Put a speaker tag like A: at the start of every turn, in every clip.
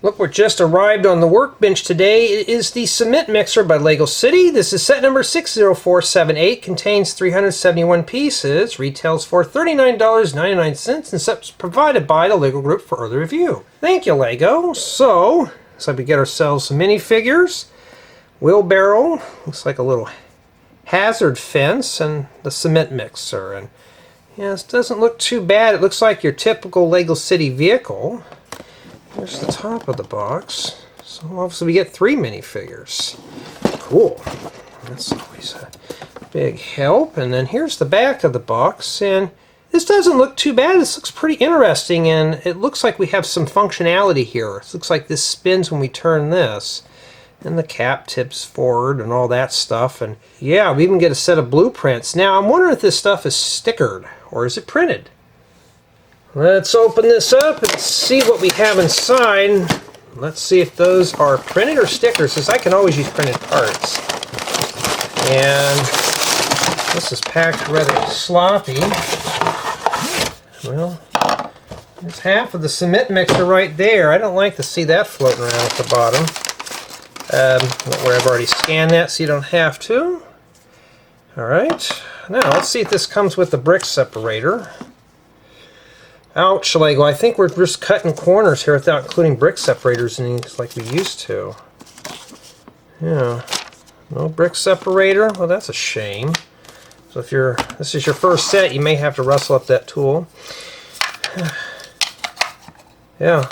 A: Look what just arrived on the workbench today. It is the cement mixer by Lego City. This is set number 60478. Contains 371 pieces. Retails for $39.99 and is provided by the Lego Group for early review. Thank you, Lego. So, looks like we get ourselves some minifigures. Wheelbarrow. Looks like a little hazard fence and the cement mixer. And yeah, this doesn't look too bad. It looks like your typical Lego City vehicle. Here's the top of the box. So obviously we get 3 minifigures. Cool. That's always a big help. And then here's the back of the box. And this doesn't look too bad. This looks pretty interesting. And it looks like we have some functionality here. It looks like this spins when we turn this. And the cap tips forward and all that stuff. And yeah, we even get a set of blueprints. Now I'm wondering if this stuff is stickered or is it printed? Let's open this up and see what we have inside. Let's see if those are printed or stickers, because I can always use printed parts. And this is packed rather sloppy. Well, there's half of the cement mixer right there. I don't like to see that floating around at the bottom. Where I've already scanned that so you don't have to. Alright, now let's see if this comes with the brick separator. Ouch, Lego. I think we're just cutting corners here without including brick separators in these like we used to. Yeah. No brick separator? Well, that's a shame. So if this is your first set, you may have to rustle up that tool. Yeah,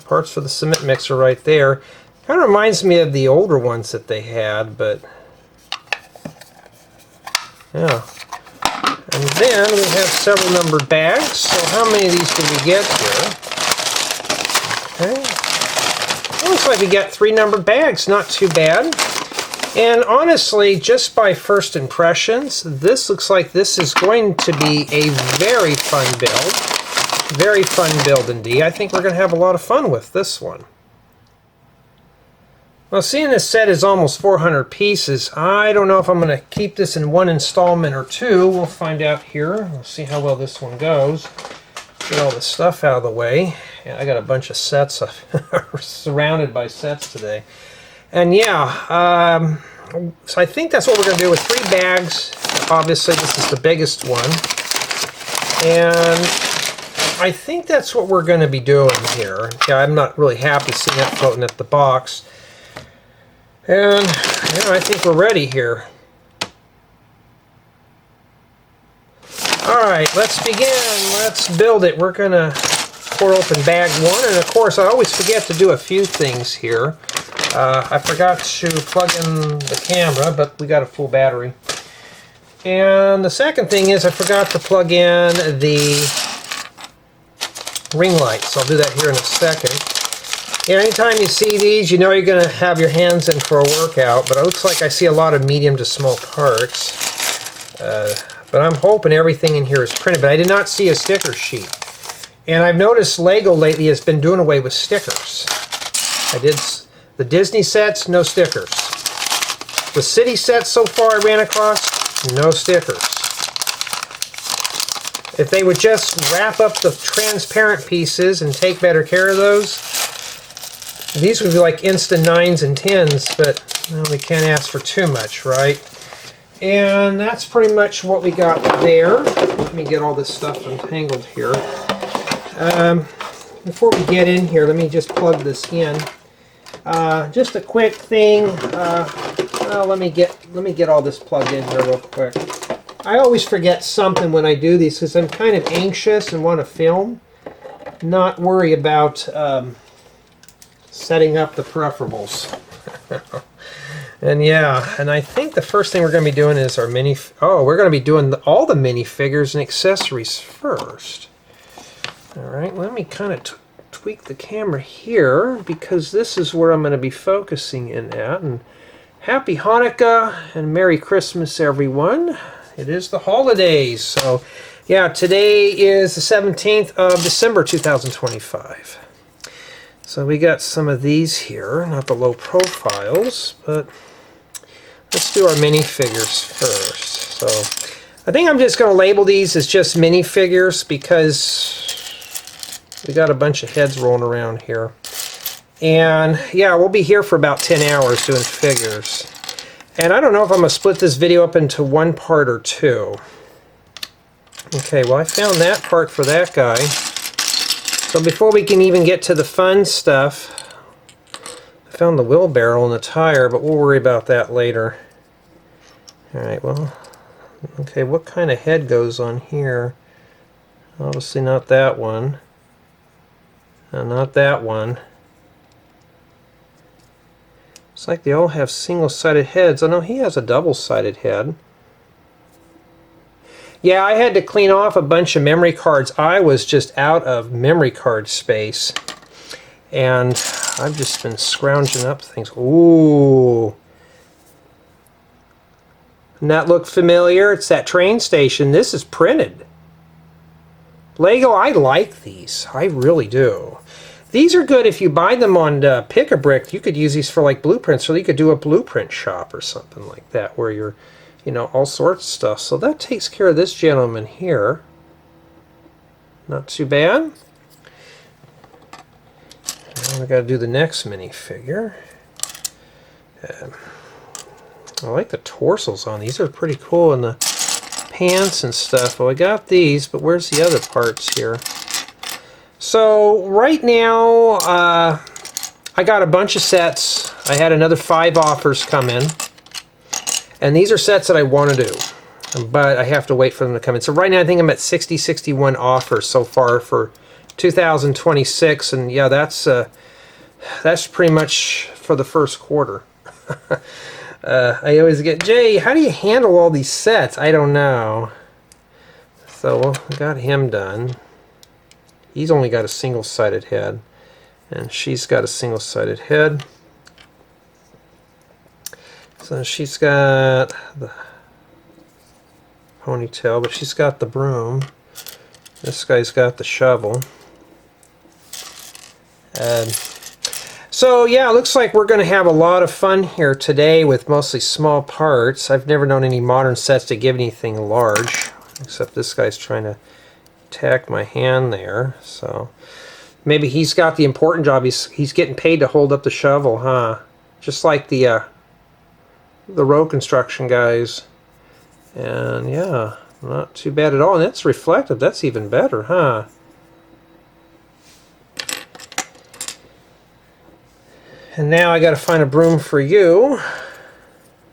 A: parts for the cement mixer right there. Kind of reminds me of the older ones that they had, but yeah. And then we have several numbered bags. So how many of these did we get here? Okay. Looks like we got 3 numbered bags. Not too bad. And honestly, just by first impressions, this looks like this is going to be a very fun build. Very fun build indeed. I think we're going to have a lot of fun with this one. Well, seeing this set is almost 400 pieces, I don't know if I'm going to keep this in one installment or two. We'll find out here. We'll see how well this one goes. Get all the stuff out of the way. Yeah, I got a bunch of sets. Surrounded by sets today. And yeah, so I think that's what we're going to do with 3 bags. Obviously, this is the biggest one. And I think that's what we're going to be doing here. Yeah, I'm not really happy seeing that floating at the box. And yeah, I think we're ready here. Alright, let's begin. Let's build it. We're going to pour open bag 1. And of course, I always forget to do a few things here. I forgot to plug in the camera, but we got a full battery. And the second thing is I forgot to plug in the ring light. So I'll do that here in a second. Yeah, anytime you see these, you know you're going to have your hands in for a workout, but it looks like I see a lot of medium to small parts. But I'm hoping everything in here is printed, but I did not see a sticker sheet. And I've noticed Lego lately has been doing away with stickers. The Disney sets, no stickers. The City sets so far I ran across, no stickers. If they would just wrap up the transparent pieces and take better care of those, these would be like instant 9s and 10s, but well, we can't ask for too much, right? And that's pretty much what we got there. Let me get all this stuff untangled here. Before we get in here, let me just plug this in. Just a quick thing. Well, let me get all this plugged in here real quick. I always forget something when I do these because I'm kind of anxious and want to film, not worry about setting up the peripherals. And yeah, and I think the first thing we're going to be doing is our we're going to be doing all the minifigures and accessories first. Alright, let me kind of tweak the camera here because this is where I'm going to be focusing in at. And Happy Hanukkah and Merry Christmas, everyone. It is the holidays. So yeah, today is the 17th of December 2025. So we got some of these here, not the low profiles, but let's do our minifigures first. So I think I'm just going to label these as just minifigures because we got a bunch of heads rolling around here. And yeah, we'll be here for about 10 hours doing figures. And I don't know if I'm going to split this video up into one part or two. Okay, well I found that part for that guy. So before we can even get to the fun stuff, I found the wheelbarrow and the tire, but we'll worry about that later. Alright, well, okay, what kind of head goes on here? Obviously not that one. Not that one. It's like they all have single-sided heads. Oh no, he has a double-sided head. Yeah, I had to clean off a bunch of memory cards. I was just out of memory card space. And I've just been scrounging up things. Ooh. Doesn't that look familiar? It's that train station. This is printed. Lego, I like these. I really do. These are good if you buy them on Pick-a-Brick. You could use these for like blueprints, so you could do a blueprint shop or something like that where you're, you know, all sorts of stuff. So that takes care of this gentleman here. Not too bad. Now we got to do the next minifigure. I like the torsos on these. They're pretty cool, and the pants and stuff. Well, I got these, but where's the other parts here? So right now, I got a bunch of sets. I had another 5 offers come in, and these are sets that I want to do, but I have to wait for them to come in. So right now I think I'm at 61 offers so far for 2026, and yeah, that's pretty much for the first quarter. I always get, Jay, how do you handle all these sets? I don't know. So I got him done. He's only got a single-sided head, and she's got a single-sided head. So she's got the ponytail, but she's got the broom. This guy's got the shovel. So yeah, it looks like we're going to have a lot of fun here today with mostly small parts. I've never known any modern sets to give anything large, except this guy's trying to attack my hand there. So maybe he's got the important job. He's getting paid to hold up the shovel, huh? Just like the road construction guys. And yeah, not too bad at all. And that's reflective. That's even better, huh? And now I got to find a broom for you.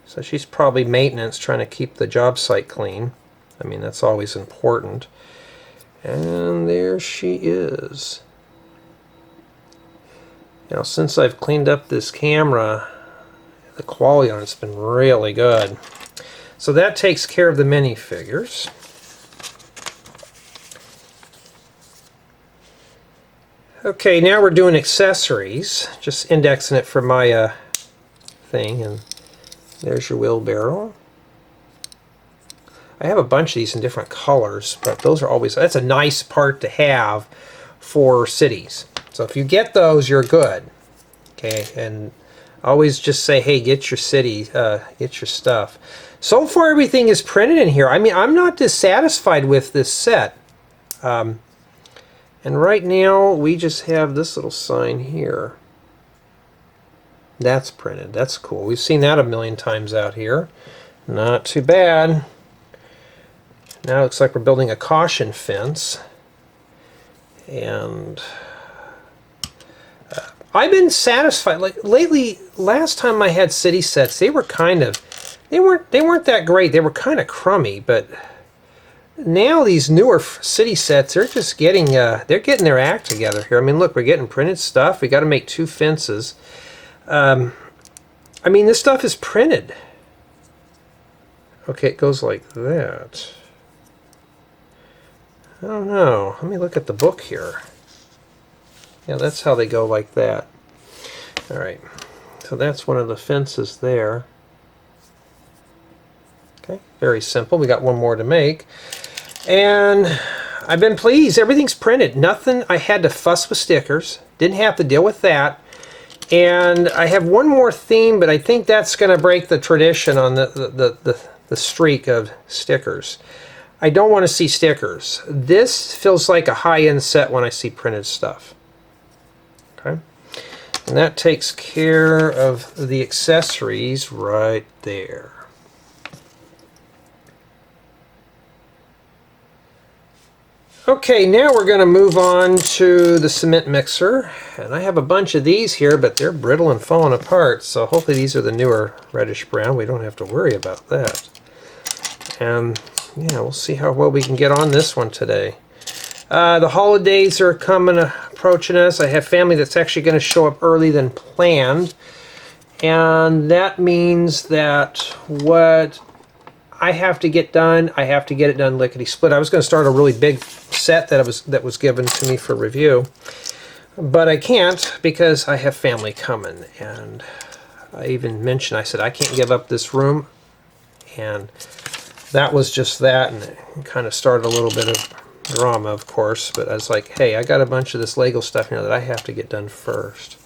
A: So she's probably maintenance, trying to keep the job site clean. I mean, that's always important. And there she is. Now, since I've cleaned up this camera, the quality on it's been really good. So that takes care of the minifigures. Okay, now we're doing accessories. Just indexing it for my thing, and there's your wheelbarrow. I have a bunch of these in different colors, but those are always, that's a nice part to have for cities. So if you get those, you're good. Okay, and always just say, hey, get your city, get your stuff. So far, everything is printed in here. I mean, I'm not dissatisfied with this set. And right now, we just have this little sign here. That's printed. That's cool. We've seen that a million times out here. Not too bad. Now it looks like we're building a caution fence. And I've been satisfied. Like lately, last time I had city sets, they were kind of, they weren't that great. They were kind of crummy, but now these newer city sets, they're just getting they're getting their act together here. I mean, look, we're getting printed stuff. We got to make 2 fences. I mean, this stuff is printed. Okay, it goes like that. I don't know. Let me look at the book here. Yeah, that's how they go, like that. All right. So that's one of the fences there. Okay, very simple. We got one more to make. And I've been pleased. Everything's printed. Nothing I had to fuss with stickers. Didn't have to deal with that. And I have one more theme, but I think that's going to break the tradition on the streak of stickers. I don't want to see stickers. This feels like a high-end set when I see printed stuff. Okay. And that takes care of the accessories right there. Okay, now we're going to move on to the cement mixer. And I have a bunch of these here, but they're brittle and falling apart. So hopefully these are the newer reddish brown. We don't have to worry about that. And yeah, we'll see how well we can get on this one today. The holidays are approaching us. I have family that's actually going to show up early than planned. And that means that what I have to get done, I have to get it done lickety-split. I was going to start a really big set that was given to me for review, but I can't because I have family coming. And I even mentioned, I said, I can't give up this room. And that was just that, and it kind of started a little bit of drama, of course, but I was like, hey, I got a bunch of this Lego stuff that I have to get done first.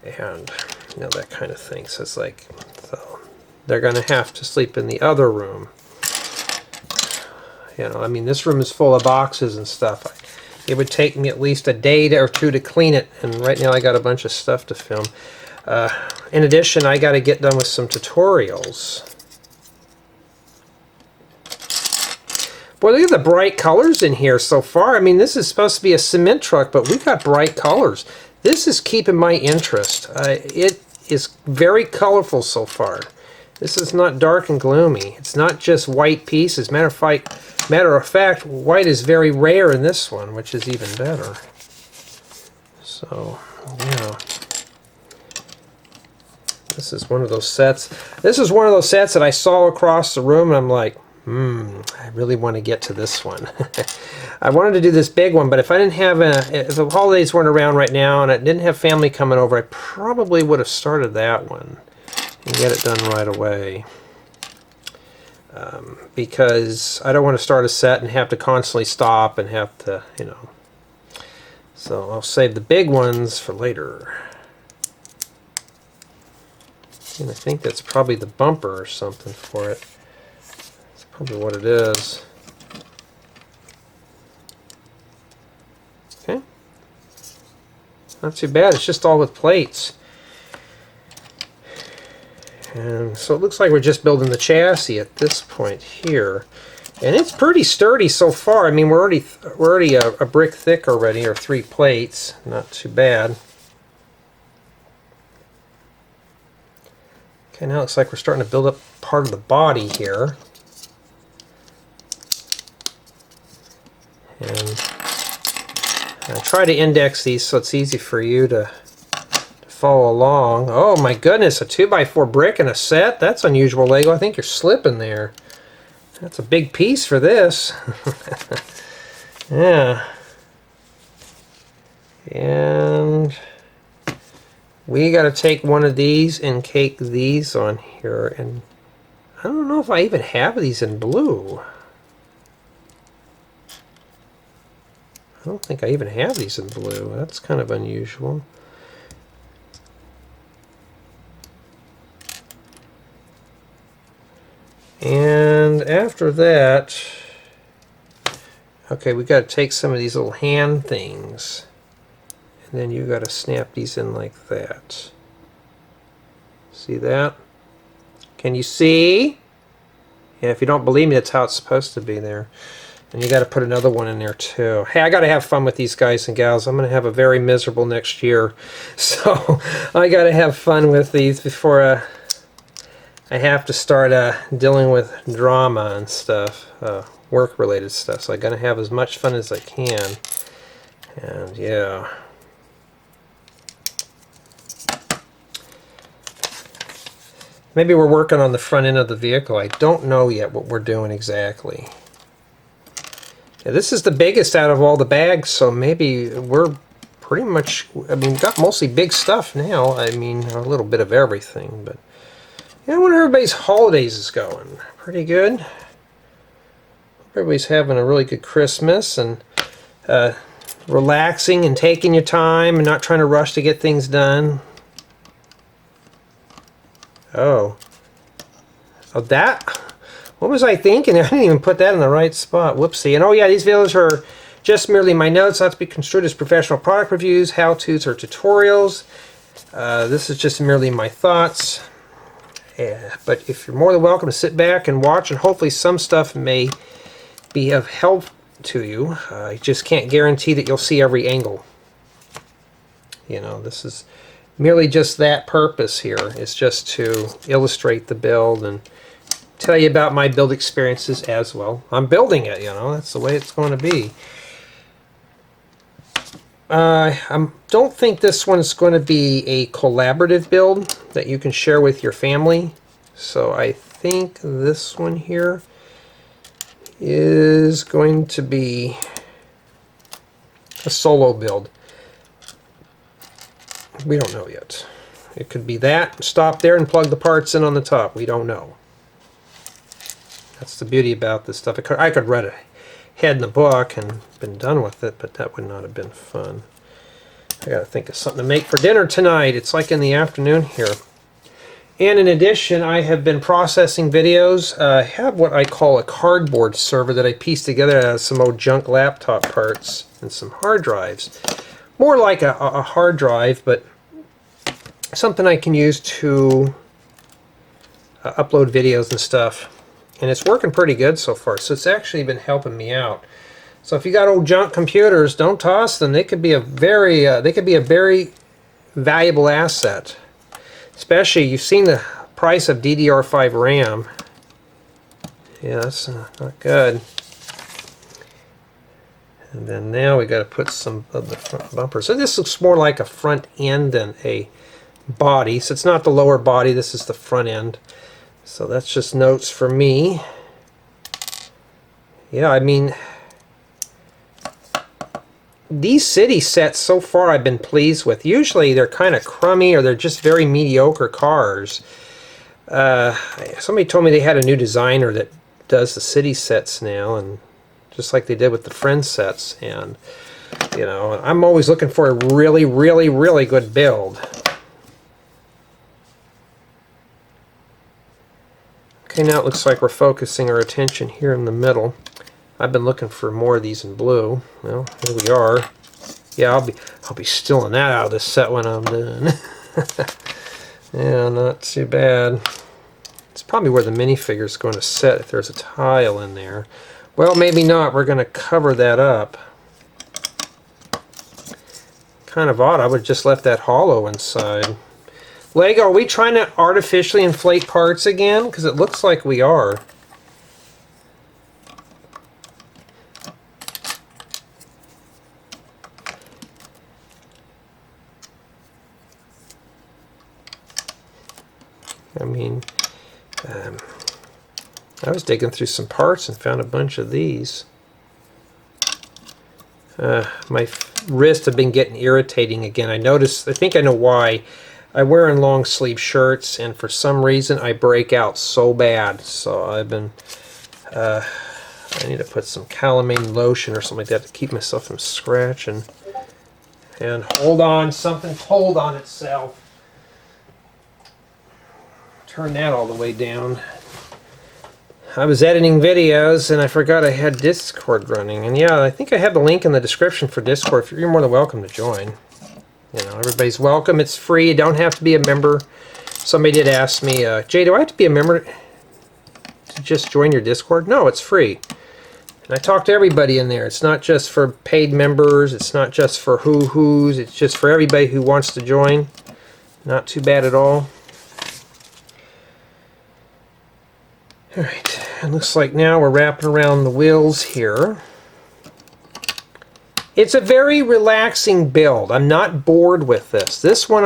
A: And, you know, that kind of thing. So it's like, so they're going to have to sleep in the other room. You know, I mean, this room is full of boxes and stuff. It would take me at least a day or two to clean it, and right now I got a bunch of stuff to film. In addition, I got to get done with some tutorials. Boy, look at the bright colors in here so far. I mean, this is supposed to be a cement truck, but we've got bright colors. This is keeping my interest. It is very colorful so far. This is not dark and gloomy. It's not just white pieces. Matter of fact, white is very rare in this one, which is even better. So, yeah. This is one of those sets. This is one of those sets that I saw across the room, and I'm like, I really want to get to this one. I wanted to do this big one, but if I didn't have if the holidays weren't around right now and I didn't have family coming over, I probably would have started that one and get it done right away. Because I don't want to start a set and have to constantly stop and have to, you know. So I'll save the big ones for later. And I think that's probably the bumper or something for it. That's probably what it is. Okay. Not too bad. It's just all with plates. And so it looks like we're just building the chassis at this point here. And it's pretty sturdy so far. I mean, we're already a brick thick already, or 3 plates. Not too bad. Okay, now it looks like we're starting to build up part of the body here. And I try to index these so it's easy for you to follow along. Oh my goodness, a 2x4 brick in a set? That's unusual, Lego. I think you're slipping there. That's a big piece for this. Yeah. And we got to take one of these and cake these on here. And I don't know if I even have these in blue. I don't think I even have these in blue. That's kind of unusual. And after that, okay, we got to take some of these little hand things, and then you got to snap these in like that. See that? Can you see? Yeah, if you don't believe me, that's how it's supposed to be there. And you got to put another one in there too. Hey, I got to have fun with these guys and gals. I'm going to have a very miserable next year, so I got to have fun with these before I have to start dealing with drama and stuff, work-related stuff. So I got to have as much fun as I can. And yeah. Maybe we're working on the front end of the vehicle. I don't know yet what we're doing exactly. Yeah, this is the biggest out of all the bags, so maybe we're pretty much, I mean, we've got mostly big stuff now. I mean, a little bit of everything, but yeah, I wonder how everybody's holidays is going. Pretty good. Everybody's having a really good Christmas and relaxing and taking your time and not trying to rush to get things done. Oh, that? What was I thinking? I didn't even put that in the right spot. Whoopsie. And oh yeah, these videos are just merely my notes, not to be construed as professional product reviews, how-tos, or tutorials. This is just merely my thoughts. But if you're more than welcome to sit back and watch, and hopefully some stuff may be of help to you. I just can't guarantee that you'll see every angle. You know, this is merely just that purpose here. It's just to illustrate the build and tell you about my build experiences as well. I'm building it, you know, that's the way it's going to be. I don't think this one's going to be a collaborative build that you can share with your family. So I think this one here is going to be a solo build. We don't know yet. It could be that, stop there and plug the parts in on the top. We don't know. That's the beauty about this stuff. I could read ahead in the book and been done with it, but that would not have been fun. I gotta think of something to make for dinner tonight. It's like in the afternoon here. And in addition, I have been processing videos. I have what I call a cardboard server that I pieced together out of some old junk laptop parts and some hard drives. More like a hard drive, but something I can use to upload videos and stuff. And it's working pretty good so far, so it's actually been helping me out. So if you got old junk computers, don't toss them. They could be a very valuable asset. Especially, you've seen the price of DDR5 RAM. Yeah, that's not good. And then now we got to put some of the front bumpers. So this looks more like a front end than a body. So it's not the lower body, this is the front end. So that's just notes for me. Yeah, I mean, these city sets so far I've been pleased with. Usually they're kind of crummy or they're just very mediocre cars. Somebody told me they had a new designer that does the city sets now, and just like they did with the Friends sets. And you know, I'm always looking for a really, really, really good build. Okay, now it looks like we're focusing our attention here in the middle. I've been looking for more of these in blue. Well, here we are. Yeah, I'll be stealing that out of this set when I'm done. Yeah, not too bad. It's probably where the minifigure is going to sit if there's a tile in there. Well, maybe not. We're going to cover that up. Kind of odd. I would have just left that hollow inside. Lego, are we trying to artificially inflate parts again? Because it looks like we are. I mean, I was digging through some parts and found a bunch of these. My wrists have been getting irritating again. I think I know why. I wear in long sleeve shirts, and for some reason I break out so bad. So I've been, I need to put some calamine lotion or something like that to keep myself from scratching. And hold on, something pulled on itself. Turn that all the way down. I was editing videos and I forgot I had Discord running. And yeah, I think I have the link in the description for Discord. You're more than welcome to join. You know, everybody's welcome. It's free. You don't have to be a member. Somebody did ask me, Jay, do I have to be a member to just join your Discord? No, it's free. And I talk to everybody in there. It's not just for paid members. It's not just for who's. It's just for everybody who wants to join. Not too bad at all. Alright, it looks like now we're wrapping around the wheels here. It's a very relaxing build. I'm not bored with this. This one,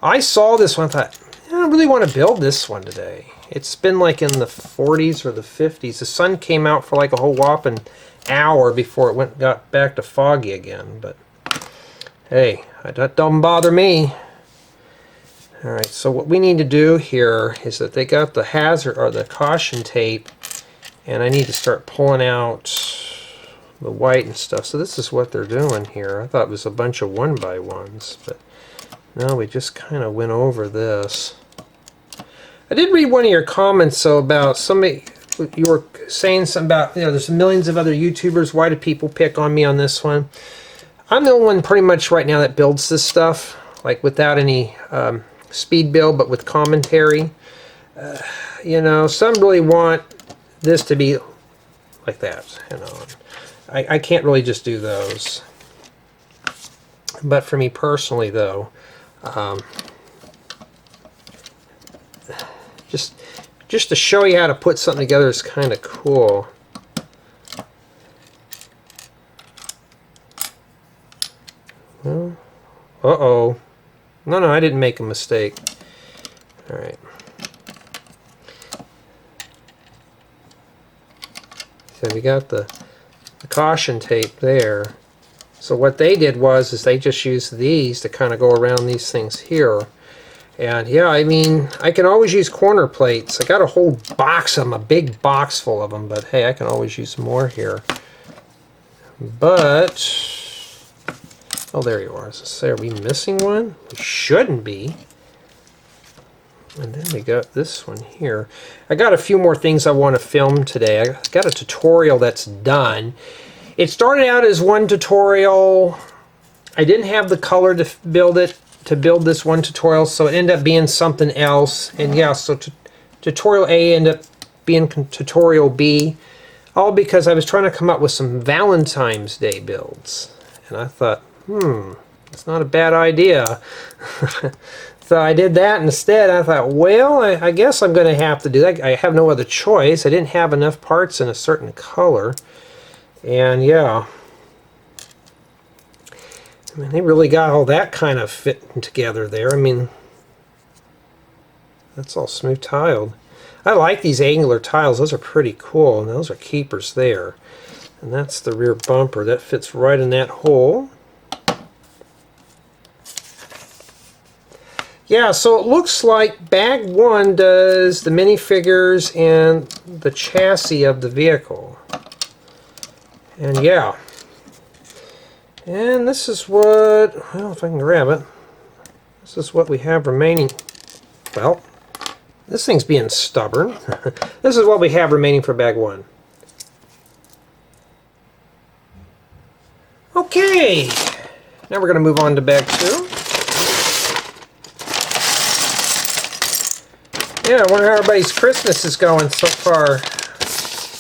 A: I saw this one, I thought, I don't really want to build this one today. It's been like in the 40s or the 50s. The sun came out for like a whole whopping hour before it got back to foggy again. But hey, that don't bother me. Alright, so what we need to do here is that they got the hazard or the caution tape, and I need to start pulling out the white and stuff. So this is what they're doing here. I thought it was a bunch of 1x1s, but no, we just kind of went over this. I did read one of your comments though about somebody, you were saying something about, you know, there's millions of other YouTubers. Why do people pick on me on this one? I'm the only one pretty much right now that builds this stuff. like without any speed build, but with commentary. You know, some really want this to be like that. You know, I can't really just do those. But for me personally, though, just to show you how to put something together is kind of cool. Well, uh-oh. No, I didn't make a mistake. All right. So we got the caution tape there. So what they did was they just used these to kind of go around these things here. And yeah, I mean, I can always use corner plates. I got a whole box of them, a big box full of them, but hey, I can always use more here. But, oh, there you are. So are we missing one? We shouldn't be. And then we got this one here. I got a few more things I want to film today. I got a tutorial that's done. It started out as one tutorial. I didn't have the color to build it, to build this one tutorial, so it ended up being something else. And yeah, so tutorial A ended up being tutorial B, all because I was trying to come up with some Valentine's Day builds. And I thought, it's not a bad idea. So I did that instead. I thought, well, I guess I'm going to have to do that. I have no other choice. I didn't have enough parts in a certain color. And yeah, I mean, they really got all that kind of fitting together there. I mean, that's all smooth tiled. I like these angular tiles. Those are pretty cool, and those are keepers there. And that's the rear bumper. That fits right in that hole. Yeah, so it looks like bag one does the minifigures and the chassis of the vehicle. And yeah. And this is what, well, if I can grab it, this is what we have remaining. Well, this thing's being stubborn. This is what we have remaining for bag one. Okay, now we're going to move on to bag two. Yeah, I wonder how everybody's Christmas is going so far.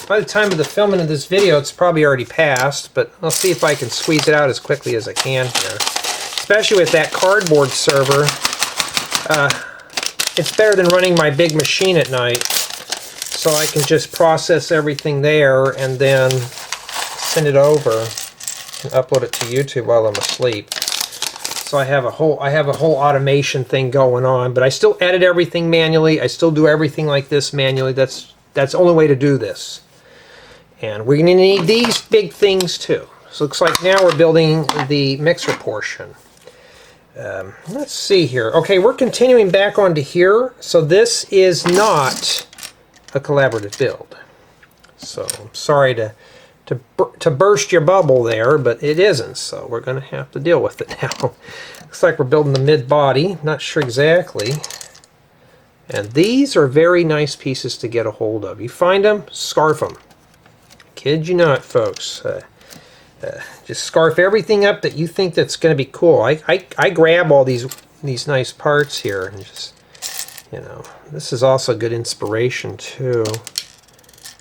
A: By the time of the filming of this video, it's probably already passed, but I'll see if I can squeeze it out as quickly as I can here. Especially with that cardboard server. It's better than running my big machine at night. So I can just process everything there and then send it over and upload it to YouTube while I'm asleep. So I have a whole automation thing going on, but I still edit everything manually. I still do everything like this manually. That's the only way to do this. And we're going to need these big things too. So it looks like now we're building the mixer portion. Let's see here. Okay, we're continuing back onto here. So this is not a collaborative build. So I'm sorry to burst your bubble there, but it isn't. So we're going to have to deal with it now. Looks like we're building the mid-body. Not sure exactly. And these are very nice pieces to get a hold of. You find them, scarf them. Kid you not, folks. Just scarf everything up that you think that's going to be cool. I grab all these nice parts here and just, you know, this is also good inspiration too.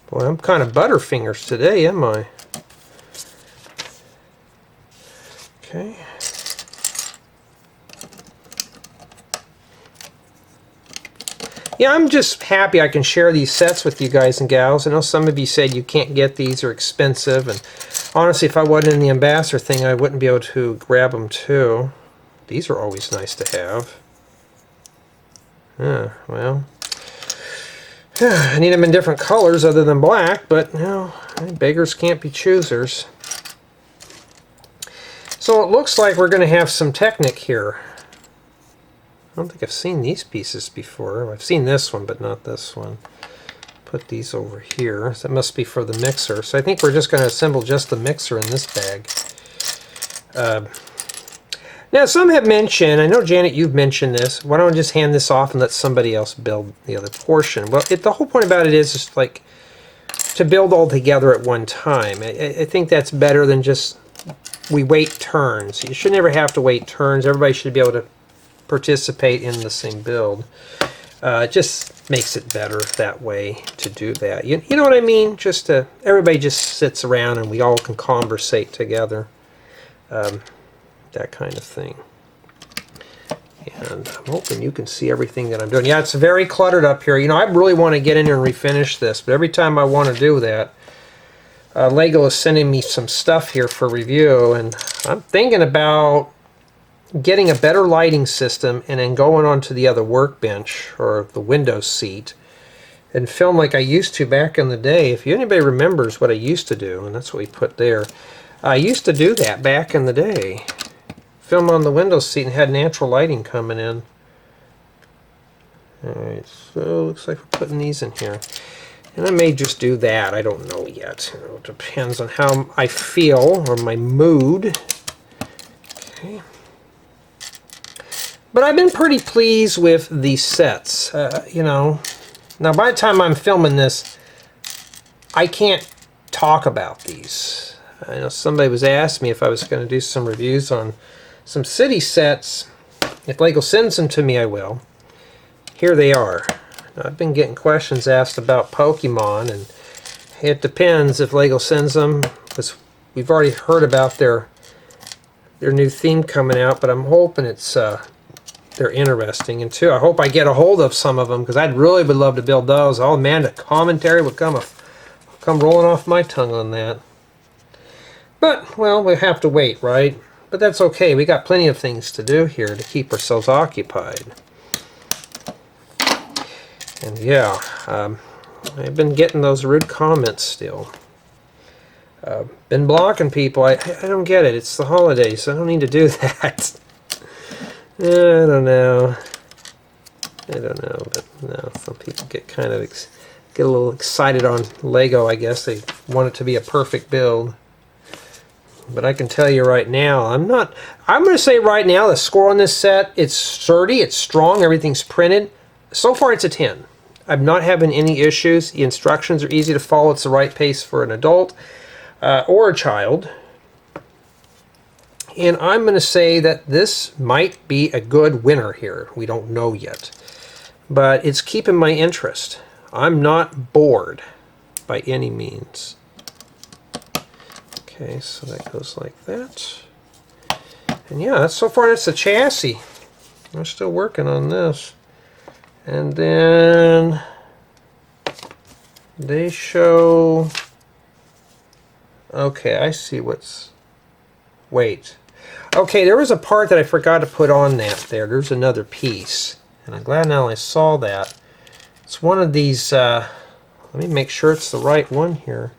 A: Boy, I'm kind of butterfingers today, am I? Okay. Yeah, I'm just happy I can share these sets with you guys and gals. I know some of you said you can't get these, they're expensive, and honestly, if I wasn't in the ambassador thing, I wouldn't be able to grab them too. These are always nice to have. Yeah, well, I need them in different colors other than black, but you know, beggars can't be choosers. So it looks like we're going to have some Technic here. I don't think I've seen these pieces before. I've seen this one, but not this one. Put these over here. So that must be for the mixer. So I think we're just going to assemble just the mixer in this bag. Now, some have mentioned, I know, Janet, you've mentioned this, why don't I just hand this off and let somebody else build the other portion? Well, the whole point about it is just like to build all together at one time. I think that's better than just we wait turns. You should never have to wait turns. Everybody should be able to participate in the same build. It just makes it better that way to do that. You know what I mean? Just everybody just sits around and we all can conversate together. That kind of thing. And I'm hoping you can see everything that I'm doing. Yeah, it's very cluttered up here. You know, I really want to get in here and refinish this, but every time I want to do that, Lego is sending me some stuff here for review, and I'm thinking about getting a better lighting system and then going onto the other workbench or the window seat and film like I used to back in the day. If anybody remembers what I used to do, and that's what we put there. I used to do that back in the day. Film on the window seat and had natural lighting coming in. Alright, so looks like we're putting these in here. And I may just do that. I don't know yet. You know, it depends on how I feel or my mood. Okay. But I've been pretty pleased with these sets. You know, now by the time I'm filming this, I can't talk about these. I know somebody was asking me if I was going to do some reviews on some city sets. If Lego sends them to me, I will. Here they are. Now, I've been getting questions asked about Pokemon, and it depends if Lego sends them, because we've already heard about their new theme coming out, but I'm hoping it's they're interesting. And too, I hope I get a hold of some of them, because I'd really would love to build those. Oh man, the commentary would come rolling off my tongue on that. But, well, we have to wait, right? But that's okay. We got plenty of things to do here to keep ourselves occupied. And yeah, I've been getting those rude comments still. Been blocking people. I don't get it. It's the holidays. I don't need to do that. I don't know. But no, some people get kind of get a little excited on Lego. I guess they want it to be a perfect build. But I can tell you right now, I'm going to say right now, the score on this set, it's sturdy, it's strong, everything's printed. So far, it's a 10. I'm not having any issues. The instructions are easy to follow. It's the right pace for an adult or a child. And I'm going to say that this might be a good winner here. We don't know yet. But it's keeping my interest. I'm not bored by any means. Okay, so that goes like that. And yeah, so far that's the chassis. I'm still working on this. And then they show... Okay, I see what's... Wait. Okay, there was a part that I forgot to put on that there. There's another piece. And I'm glad now I saw that. It's one of these... let me make sure it's the right one here.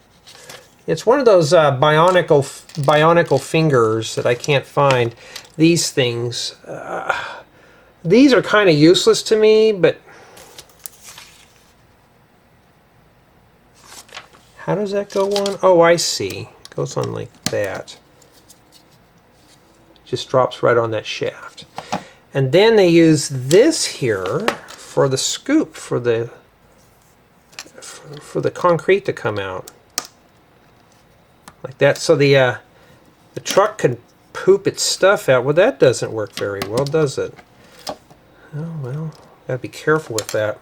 A: It's one of those bionicle fingers that I can't find. These things. These are kind of useless to me, but... How does that go on? Oh, I see. It goes on like that. Just drops right on that shaft. And then they use this here for the scoop, for the concrete to come out. Like that, so the truck can poop its stuff out. Well, that doesn't work very well, does it? Oh, well, gotta be careful with that.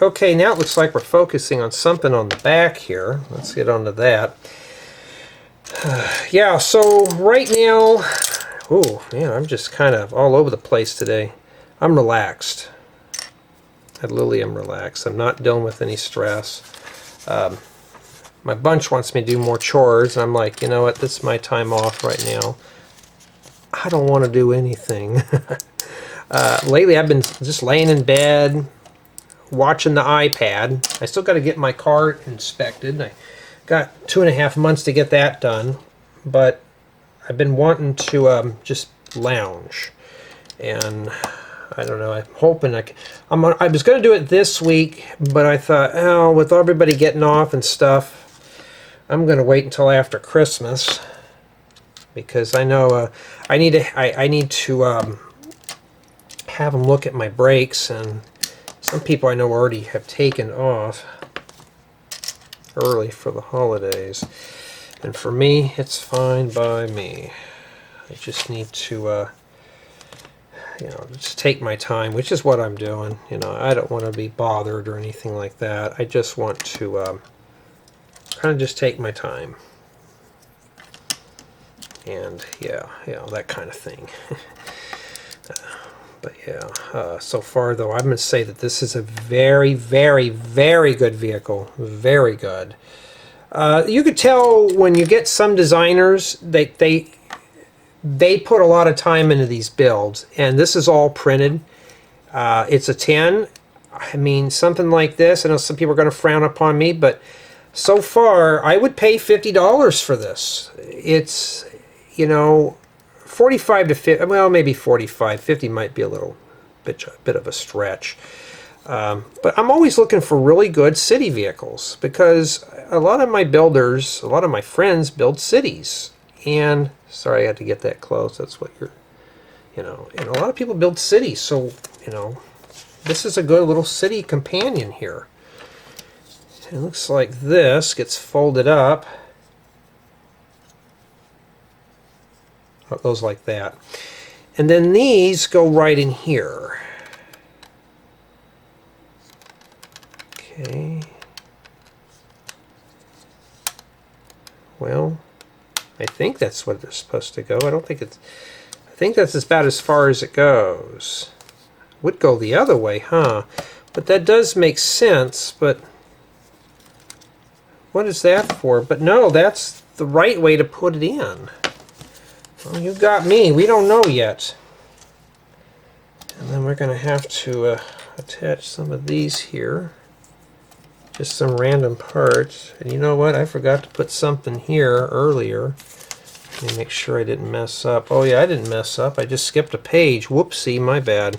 A: Okay, now it looks like we're focusing on something on the back here. Let's get onto that. Yeah, so right now, oh, man, I'm just kind of all over the place today. I'm relaxed. I literally am relaxed. I'm not dealing with any stress. My bunch wants me to do more chores, and I'm like, you know what, this is my time off right now. I don't want to do anything. Lately I've been just laying in bed, watching the iPad. I still got to get my car inspected. I got 2.5 months to get that done, but I've been wanting to just lounge. And I don't know, I'm hoping I was going to do it this week, but I thought, oh, with everybody getting off and stuff, I'm going to wait until after Christmas, because I know I need to have them look at my brakes, and some people I know already have taken off early for the holidays, and for me, it's fine by me. I just need to, you know, just take my time, which is what I'm doing. You know, I don't want to be bothered or anything like that. I just want to kind of just take my time. And yeah, that kind of thing. But yeah, so far though, I'm going to say that this is a very, very, very good vehicle. Very good. You could tell when you get some designers, they put a lot of time into these builds, and this is all printed. It's a 10. I mean, something like this, I know some people are going to frown upon me, but so far, I would pay $50 for this. It's, you know, 45 to 50, well, maybe 45. 50 might be a little bit of a stretch. But I'm always looking for really good city vehicles, because a lot of my builders, a lot of my friends build cities. And, sorry, I had to get that close. That's what you're, you know, and a lot of people build cities. So, you know, this is a good little city companion here. It looks like this gets folded up. It goes like that. And then these go right in here. Okay. Well, I think that's what they're supposed to go. I don't think it's... I think that's about as far as it goes. Would go the other way, huh? But that does make sense, but... what is that for? But no, that's the right way to put it in. Well, you got me. We don't know yet. And then we're going to have to attach some of these here. Just some random parts. And you know what? I forgot to put something here earlier. Let me make sure I didn't mess up. Oh yeah, I didn't mess up. I just skipped a page. Whoopsie, my bad.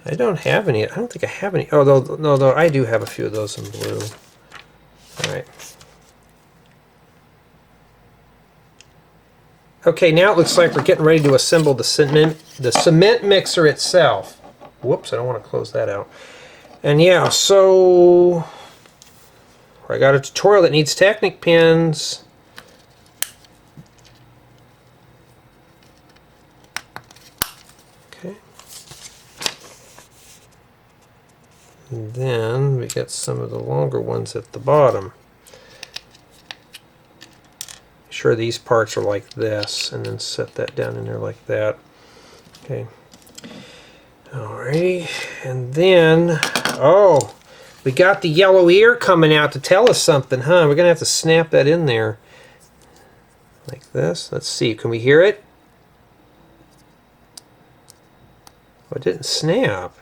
A: I don't have any. I don't think I have any. Oh, no, I do have a few of those in blue. Alright. Okay, now it looks like we're getting ready to assemble the cement mixer itself. Whoops, I don't want to close that out. And yeah, so I got a tutorial that needs Technic pins. Okay. And then we got some of the longer ones at the bottom. Sure, these parts are like this, and then set that down in there like that. Okay. Alrighty, and then, oh, we got the yellow ear coming out to tell us something, huh? We're gonna have to snap that in there like this. Let's see, can we hear it? Oh, it didn't snap.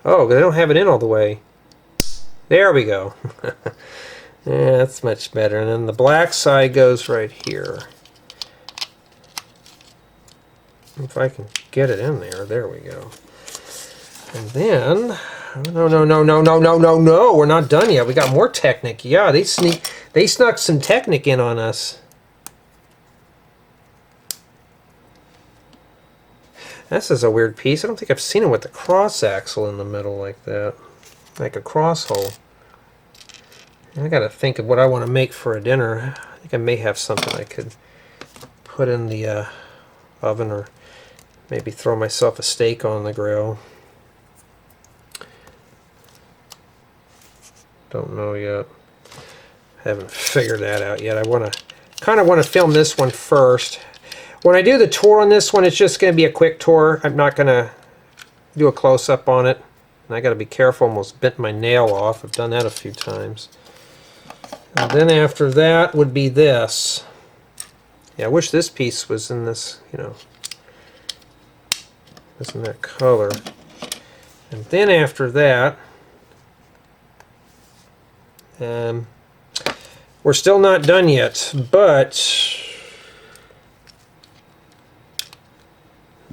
A: Oh, they don't have it in all the way. There we go. Yeah, that's much better. And then the black side goes right here. If I can get it in there, there we go. And then, no, we're not done yet. We got more Technic. Yeah, they snuck some Technic in on us. This is a weird piece. I don't think I've seen it with the cross axle in the middle like that. Like a cross hole. I gotta think of what I want to make for a dinner. I think I may have something I could put in the oven, or maybe throw myself a steak on the grill. Don't know yet. Haven't figured that out yet. I kind of want to film this one first. When I do the tour on this one, it's just going to be a quick tour. I'm not going to do a close-up on it. And I got to be careful. Almost bent my nail off. I've done that a few times. And then after that would be this. Yeah, I wish this piece was in this, you know, was in that color. And then after that, we're still not done yet, but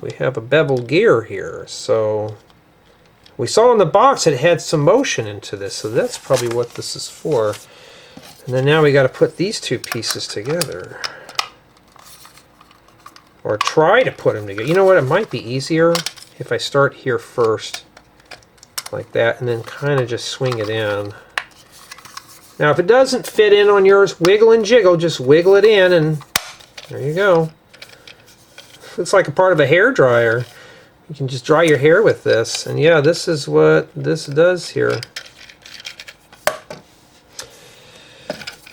A: we have a bevel gear here. So we saw in the box it had some motion into this, so that's probably what this is for. And then now we got to put these two pieces together. Or try to put them together. You know what? It might be easier if I start here first. Like that. And then kind of just swing it in. Now if it doesn't fit in on yours, wiggle and jiggle. Just wiggle it in and There you go. Looks like a part of a hair dryer. You can just dry your hair with this. And yeah, this is what this does here.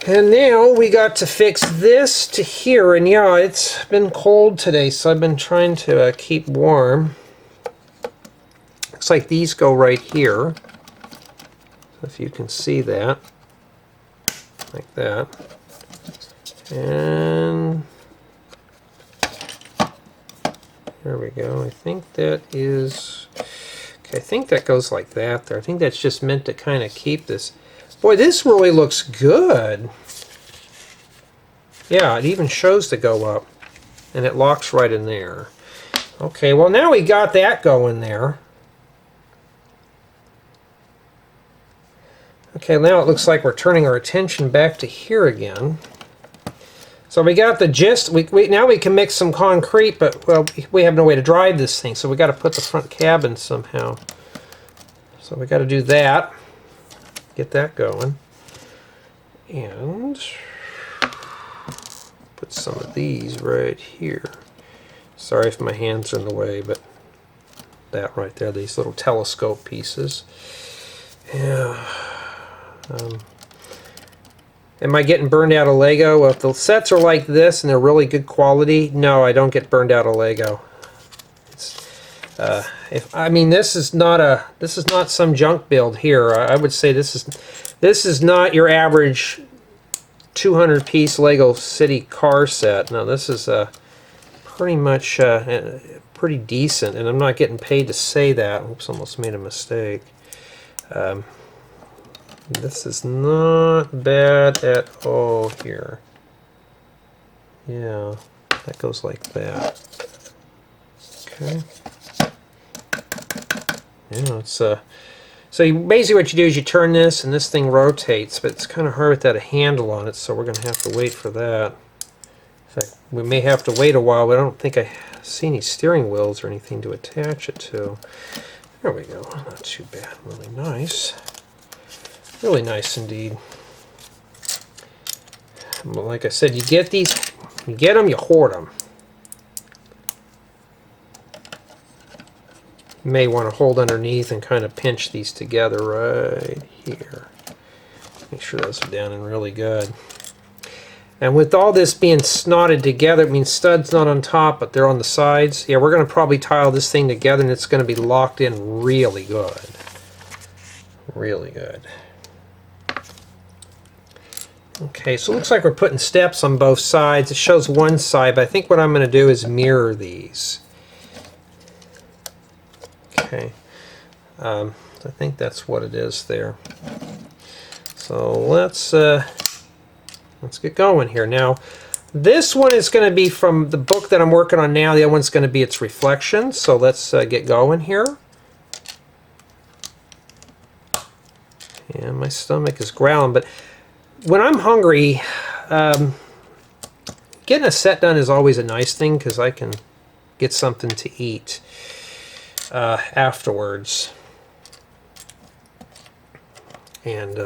A: And now we got to fix this to here. And yeah, it's been cold today, so I've been trying to keep warm. Looks like these go right here. If you can see that. Like that. And there we go. I think that is... Okay, I think that goes like that there. I think that's just meant to kind of keep this... Boy, this really looks good. Yeah, it even shows to go up. And it locks right in there. Okay, well now we got that going there. Okay, now it looks like we're turning our attention back to here again. So we got the gist. Now we can mix some concrete, but well, we have no way to drive this thing, so we got to put the front cab in somehow. So we got to do that. Get that going. And put some of these right here. Sorry if my hands are in the way, but that right there, these little telescope pieces. Yeah. Am I getting burned out of Lego? Well, if the sets are like this and they're really good quality, no, I don't get burned out of Lego. I mean, this is not some junk build here. I would say this is not your average 200-piece Lego City car set. No, this is pretty much pretty decent, and I'm not getting paid to say that. Oops, almost made a mistake. This is not bad at all here. Yeah, that goes like that. Okay. Yeah, it's so basically what you do is you turn this and this thing rotates, but it's kind of hard without a handle on it, so we're going to have to wait for that. In fact, we may have to wait a while, but I don't think I see any steering wheels or anything to attach it to. There we go. Not too bad. Really nice. Really nice indeed. But like I said, you get these, you get them, you hoard them. You may want to hold underneath and kind of pinch these together right here. Make sure those are down and really good. And with all this being snotted together, it means studs not on top, but they're on the sides. Yeah, we're going to probably tile this thing together and it's going to be locked in really good. Really good. Okay, so it looks like we're putting steps on both sides. It shows one side, but I think what I'm going to do is mirror these. Okay, I think that's what it is there. So let's get going here. Now, this one is going to be from the book that I'm working on now. The other one's going to be its reflection. So let's get going here. And my stomach is growling, but when I'm hungry, getting a set done is always a nice thing because I can get something to eat afterwards. And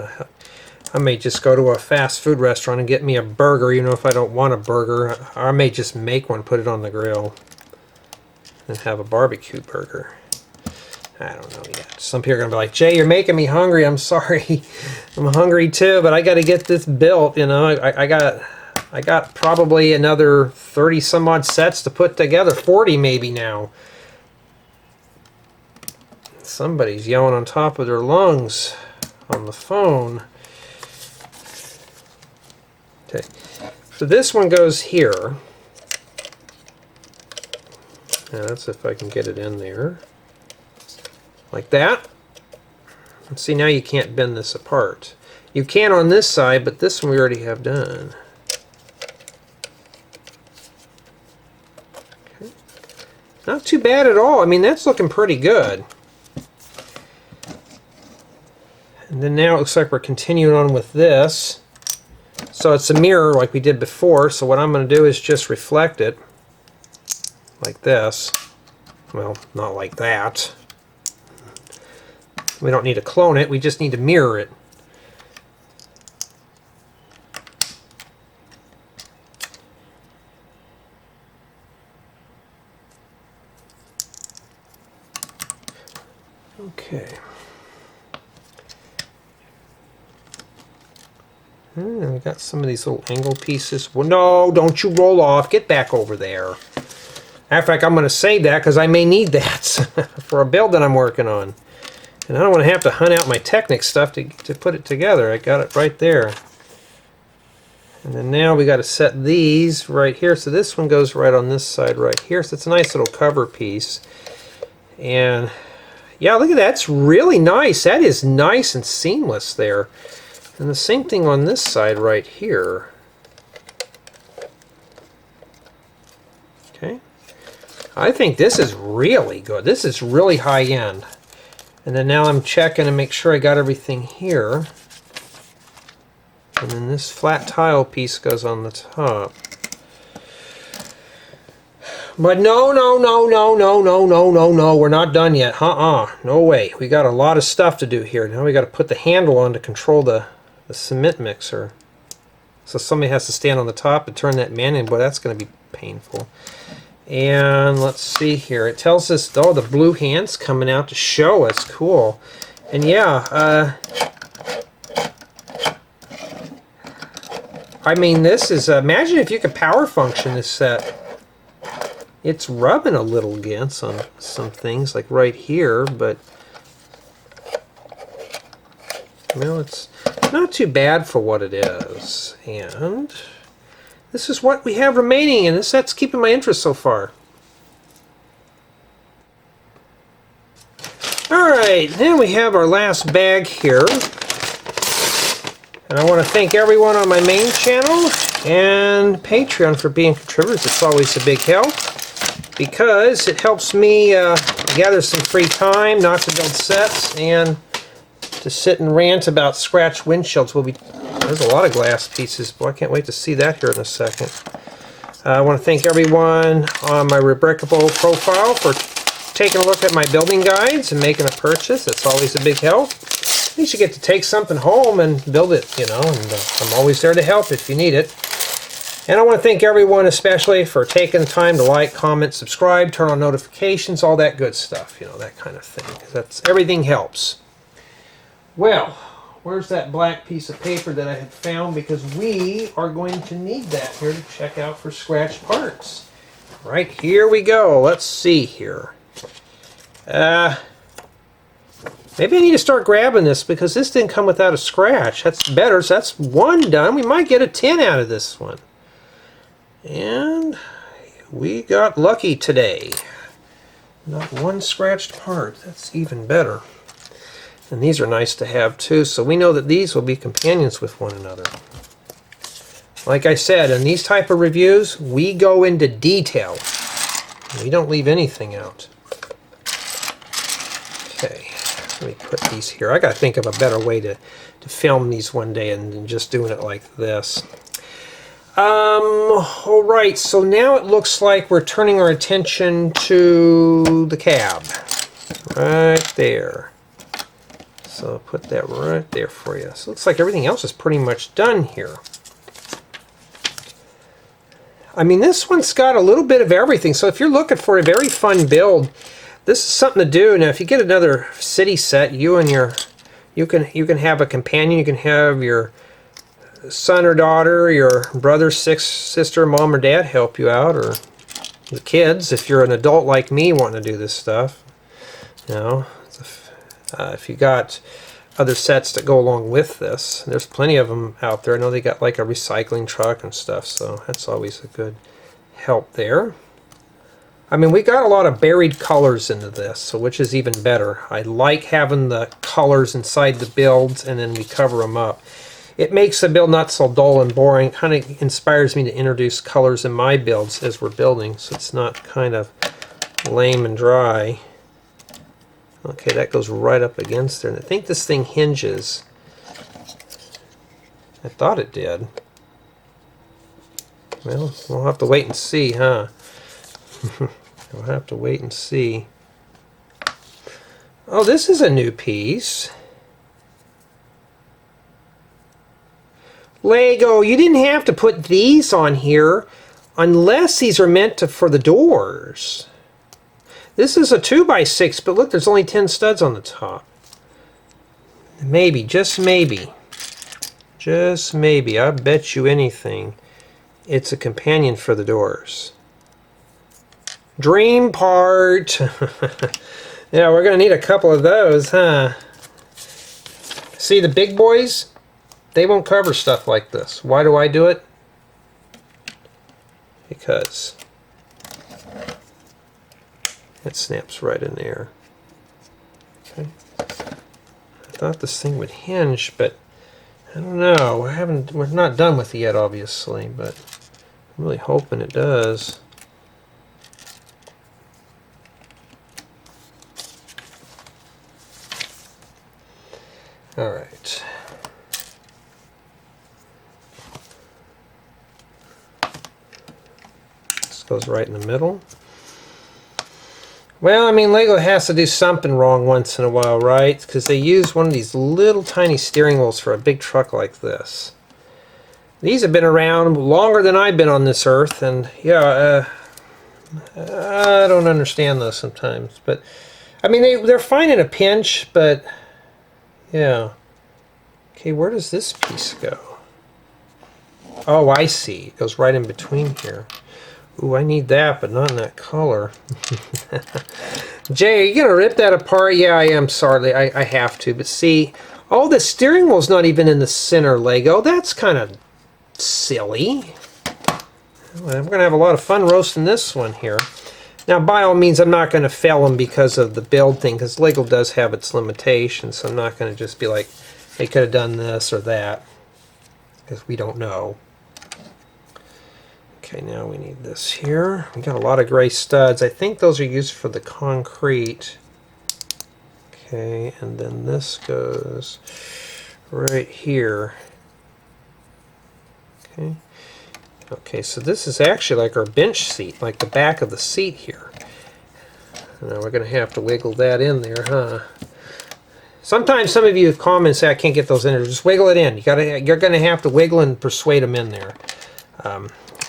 A: I may just go to a fast food restaurant and get me a burger, even if I don't want a burger. Or I may just make one, put it on the grill, and have a barbecue burger. I don't know yet. Some people are going to be like, Jay, you're making me hungry. I'm sorry. I'm hungry too, but I got to get this built. You know, I got probably another 30 some odd sets to put together, 40 maybe now. Somebody's yelling on top of their lungs on the phone. Okay, so this one goes here. Now that's if I can get it in there. Like that. And see, now you can't bend this apart. You can on this side, but this one we already have done. Okay. Not too bad at all. I mean, that's looking pretty good. And then now it looks like we're continuing on with this. So it's a mirror like we did before, so what I'm going to do is just reflect it like this. Well, not like that. We don't need to clone it, we just need to mirror it. Okay. We got some of these little angle pieces. Well, no, don't you roll off. Get back over there. Matter of fact, I'm going to save that because I may need that for a build that I'm working on. And I don't want to have to hunt out my Technic stuff to put it together. I got it right there. And then now we got to set these right here. So this one goes right on this side right here. So it's a nice little cover piece. And yeah, look at that. It's really nice. That is nice and seamless there. And the same thing on this side right here. Okay. I think this is really good. This is really high end. And then now I'm checking to make sure I got everything here. And then this flat tile piece goes on the top. But no, we're not done yet. No way. We got a lot of stuff to do here. Now we got to put the handle on to control the cement mixer. So somebody has to stand on the top and turn that manually. Boy, that's going to be painful. And let's see here. It tells us, oh, the blue hand's coming out to show us. Cool. And yeah, I mean, this is, imagine if you could power function this set. It's rubbing a little against on some things, like right here, but well, it's not too bad for what it is. And this is what we have remaining, and this set's keeping my interest so far. Alright, then we have our last bag here. And I want to thank everyone on my main channel and Patreon for being contributors. It's always a big help because it helps me gather some free time not to build sets and to sit and rant about scratched windshields. There's a lot of glass pieces. Boy, I can't wait to see that here in a second. I want to thank everyone on my Rebrickable profile for taking a look at my building guides and making a purchase. It's always a big help. At least you get to take something home and build it, you know, and I'm always there to help if you need it. And I want to thank everyone especially for taking the time to like, comment, subscribe, turn on notifications, all that good stuff, you know, that kind of thing. Everything helps. Well, where's that black piece of paper that I had found? Because we are going to need that here to check out for scratch parts. Right, here we go. Let's see here. Maybe I need to start grabbing this because this didn't come without a scratch. That's better. So that's one done. We might get a 10 out of this one. And we got lucky today. Not one scratched part. That's even better. And these are nice to have too. So we know that these will be companions with one another. Like I said, in these type of reviews, we go into detail. We don't leave anything out. Okay. Let me put these here. I got to think of a better way to film these one day than just doing it like this. Alright, so now it looks like we're turning our attention to the cab. Right there. So put that right there for you. So it looks like everything else is pretty much done here. I mean, this one's got a little bit of everything. So if you're looking for a very fun build, this is something to do. Now, if you get another city set, you can have a companion. You can have your son or daughter, your brother, sister, mom, or dad help you out, or the kids. If you're an adult like me wanting to do this stuff, you know, if you got other sets that go along with this, there's plenty of them out there. I know they got like a recycling truck and stuff, so that's always a good help there. I mean, we got a lot of buried colors into this, so which is even better. I like having the colors inside the builds, and then we cover them up. It makes the build not so dull and boring. It kind of inspires me to introduce colors in my builds as we're building, so it's not kind of lame and dry. Okay, that goes right up against there, and I think this thing hinges. I thought it did. Well, we'll have to wait and see, huh? We'll have to wait and see. Oh, this is a new piece. Lego, you didn't have to put these on here unless these are meant for the doors. This is a 2x6, but look, there's only 10 studs on the top. Maybe, just maybe, I bet you anything, it's a companion for the doors. Dream part. Yeah, we're going to need a couple of those, huh? See, the big boys, they won't cover stuff like this. Why do I do it? Because it snaps right in there. Okay. I thought this thing would hinge, but I don't know. We're not done with it yet, obviously, but I'm really hoping it does. All right. This goes right in the middle. Well, I mean, Lego has to do something wrong once in a while, right? Because they use one of these little tiny steering wheels for a big truck like this. These have been around longer than I've been on this earth, and yeah, I don't understand those sometimes. But I mean, they're fine in a pinch, but yeah. Okay, where does this piece go? Oh, I see. It goes right in between here. Ooh, I need that, but not in that color. Jay, are you going to rip that apart? Yeah, I am. Sorry, I have to. But see, oh, the steering wheel's not even in the center, Lego. That's kind of silly. Well, I'm going to have a lot of fun roasting this one here. Now, by all means, I'm not going to fail them because of the build thing, because Lego does have its limitations, so I'm not going to just be like, they could have done this or that, because we don't know. Okay, now we need this here. We got a lot of gray studs. I think those are used for the concrete. Okay, and then this goes right here. Okay. Okay, so this is actually like our bench seat, like the back of the seat here. Now we're going to have to wiggle that in there, huh? Sometimes some of you comment say I can't get those in there. Just wiggle it in. You're going to have to wiggle and persuade them in there.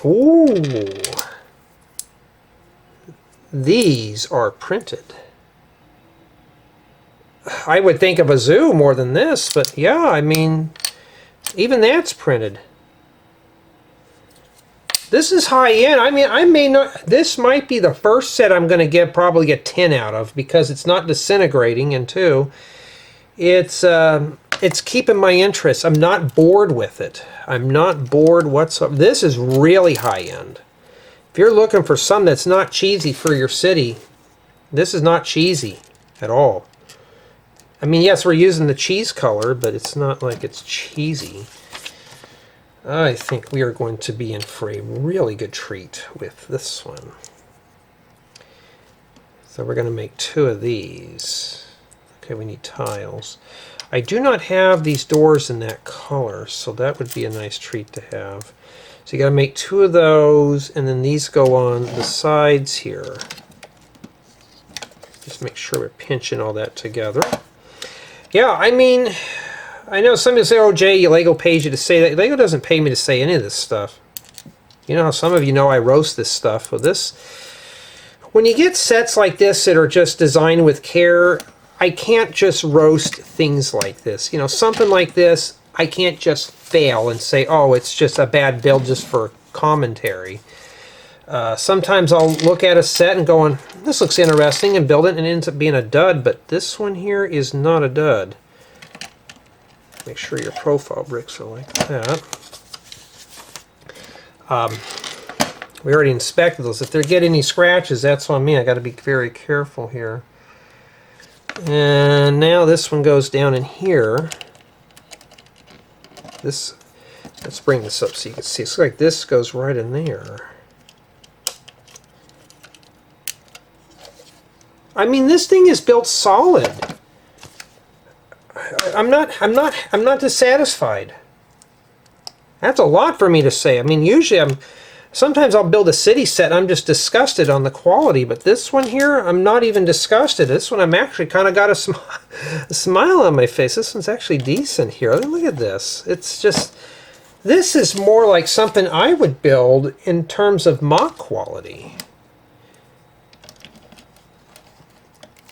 A: Ooh, these are printed. I would think of a zoo more than this, but yeah, I mean, even that's printed. This is high end. I mean, I may not. This might be the first set I'm going to probably get 10 out of, because it's not disintegrating, and two, it's keeping my interest. I'm not bored with it. I'm not bored whatsoever. This is really high end. If you're looking for something that's not cheesy for your city, this is not cheesy at all. I mean, yes, we're using the cheese color, but it's not like it's cheesy. I think we are going to be in for a really good treat with this one. So we're going to make 2 of these. Okay, we need tiles. I do not have these doors in that color, so that would be a nice treat to have. So you got to make 2 of those, and then these go on the sides here. Just make sure we're pinching all that together. Yeah, I mean, I know some of you say, oh, Jay, Lego pays you to say that. Lego doesn't pay me to say any of this stuff. You know how some of you know I roast this stuff. Well, this, when you get sets like this that are just designed with care, I can't just roast things like this. You know, something like this, I can't just fail and say, oh, it's just a bad build just for commentary. Sometimes I'll look at a set and go, this looks interesting, and build it, and it ends up being a dud, but this one here is not a dud. Make sure your profile bricks are like that. We already inspected those. If they get any scratches, that's on me. I got to be very careful here. And now this one goes down in here. Let's bring this up so you can see. It's like this goes right in there. I mean, this thing is built solid. I'm not dissatisfied. That's a lot for me to say. I mean, usually sometimes I'll build a city set and I'm just disgusted on the quality, but this one here, I'm not even disgusted. This one I'm actually kind of got a smile on my face. This one's actually decent here. Look at this. It's just, this is more like something I would build in terms of mock quality.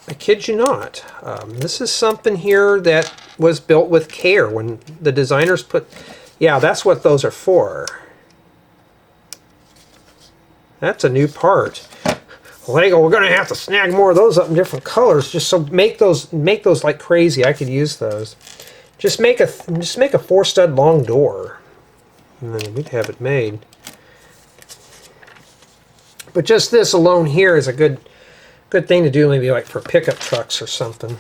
A: I kid you not. This is something here that was built with care when the designers put... Yeah, that's what those are for. That's a new part. Lego, we're going to have to snag more of those up in different colors just so make those like crazy. I could use those. Just make a 4-stud long door. And then we'd have it made. But just this alone here is a good thing to do, maybe like for pickup trucks or something.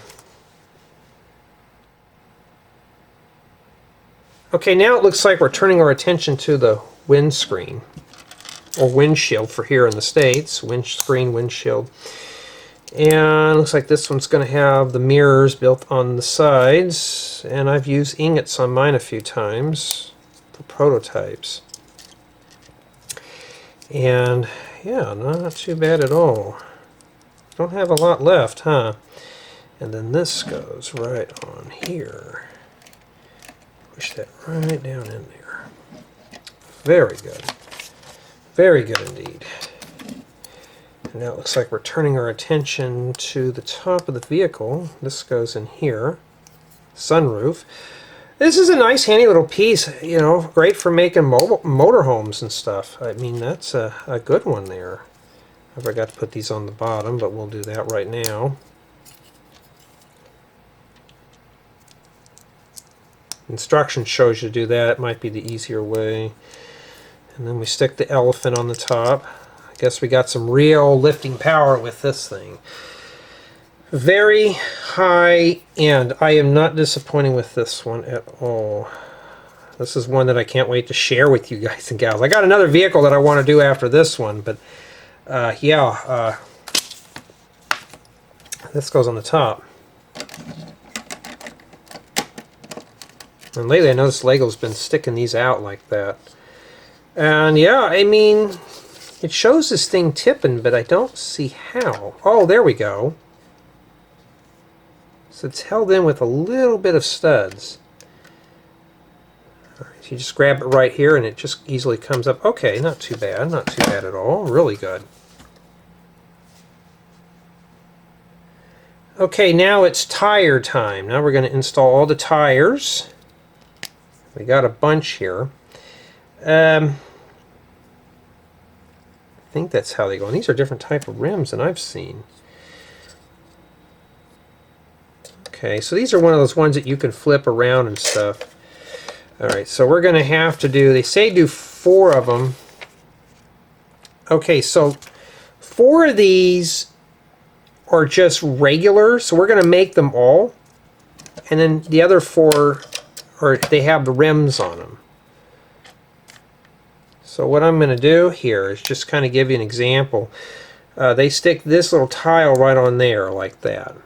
A: Okay, now it looks like we're turning our attention to the windscreen, or windshield for here in the States. Windscreen, windshield. And it looks like this one's going to have the mirrors built on the sides, and I've used ingots on mine a few times for prototypes. And yeah, not too bad at all. Don't have a lot left, huh? And then this goes right on here. Push that right down in there. Very good. Very good indeed. And now it looks like we're turning our attention to the top of the vehicle. This goes in here. Sunroof. This is a nice, handy little piece, you know, great for making motorhomes and stuff. I mean, that's a good one there. I forgot to put these on the bottom, but we'll do that right now. Instruction shows you to do that. It might be the easier way. And then we stick the elephant on the top. I guess we got some real lifting power with this thing. Very high end. I am not disappointing with this one at all. This is one that I can't wait to share with you guys and gals. I got another vehicle that I want to do after this one, but this goes on the top. And lately I noticed Lego's been sticking these out like that. And yeah, I mean, it shows this thing tipping, but I don't see how. Oh, there we go. So it's held in with a little bit of studs. All right, so you just grab it right here and it just easily comes up. Okay, not too bad. Not too bad at all. Really good. Okay, now it's tire time. Now we're going to install all the tires. We got a bunch here. I think that's how they go. And these are different type of rims than I've seen. Okay, so these are one of those ones that you can flip around and stuff. Alright, so we're going to have to do, they say do 4 of them. Okay, so 4 of these are just regular, so we're going to make them all. And then the other 4, they have the rims on them. So what I'm going to do here is just kind of give you an example. They stick this little tile right on there like that.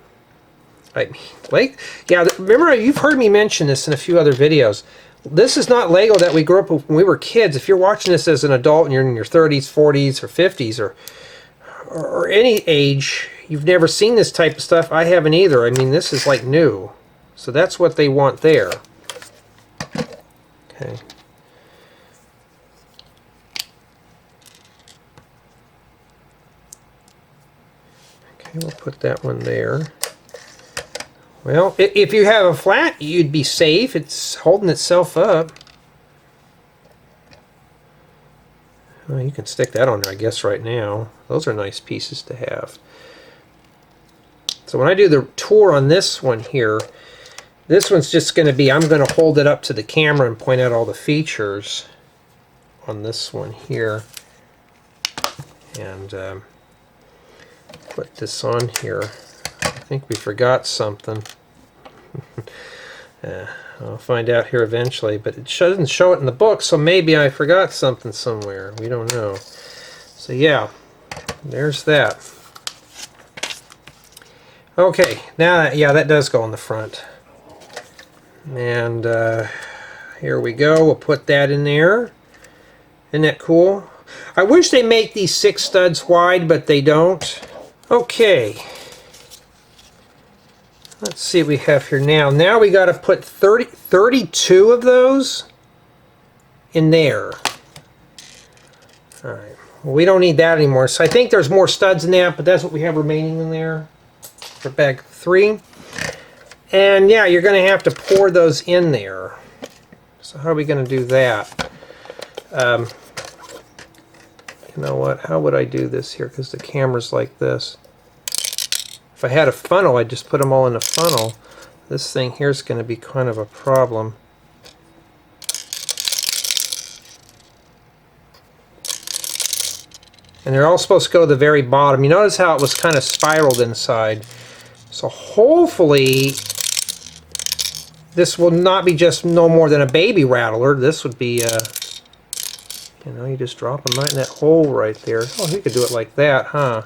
A: I mean, like, yeah, remember, you've heard me mention this in a few other videos. This is not Lego that we grew up with when we were kids. If you're watching this as an adult and you're in your 30s, 40s, or 50s, or any age, you've never seen this type of stuff. I haven't either. I mean, this is like new. So that's what they want there. Okay. Okay, we'll put that one there. Well, if you have a flat, you'd be safe. It's holding itself up. Well, you can stick that on there, I guess, right now. Those are nice pieces to have. So when I do the tour on this one here, this one's just going to be, I'm going to hold it up to the camera and point out all the features on this one here. And put this on here. I think we forgot something. I'll find out here eventually, but it doesn't show it in the book, so maybe I forgot something somewhere. We don't know. So yeah, there's that. Okay, now, yeah, that does go on the front. And here we go. We'll put that in there. Isn't that cool? I wish they make these 6 studs wide, but they don't. Okay. Let's see what we have here now. Now we got to put 32 of those in there. Alright. Well, we don't need that anymore. So I think there's more studs in that, but that's what we have remaining in there. for bag 3. And yeah, you're going to have to pour those in there. So how are we going to do that? You know what? How would I do this here? Because the camera's like this. If I had a funnel, I'd just put them all in a funnel. This thing here is going to be kind of a problem. And they're all supposed to go to the very bottom. You notice how it was kind of spiraled inside. So hopefully this will not be just no more than a baby rattler. This would be, you know, you just drop them right in that hole right there. Oh, you could do it like that, huh?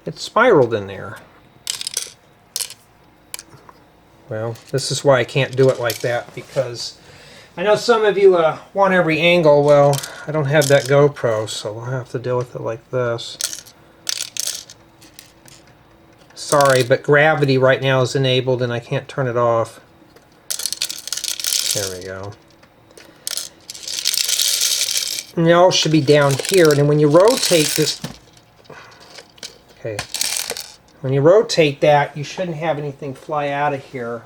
A: It's spiraled in there. Well, this is why I can't do it like that, because I know some of you want every angle. Well, I don't have that GoPro, so we'll have to deal with it like this. Sorry, but gravity right now is enabled and I can't turn it off. There we go. And it all should be down here, and then when you rotate this, okay, when you rotate that, you shouldn't have anything fly out of here.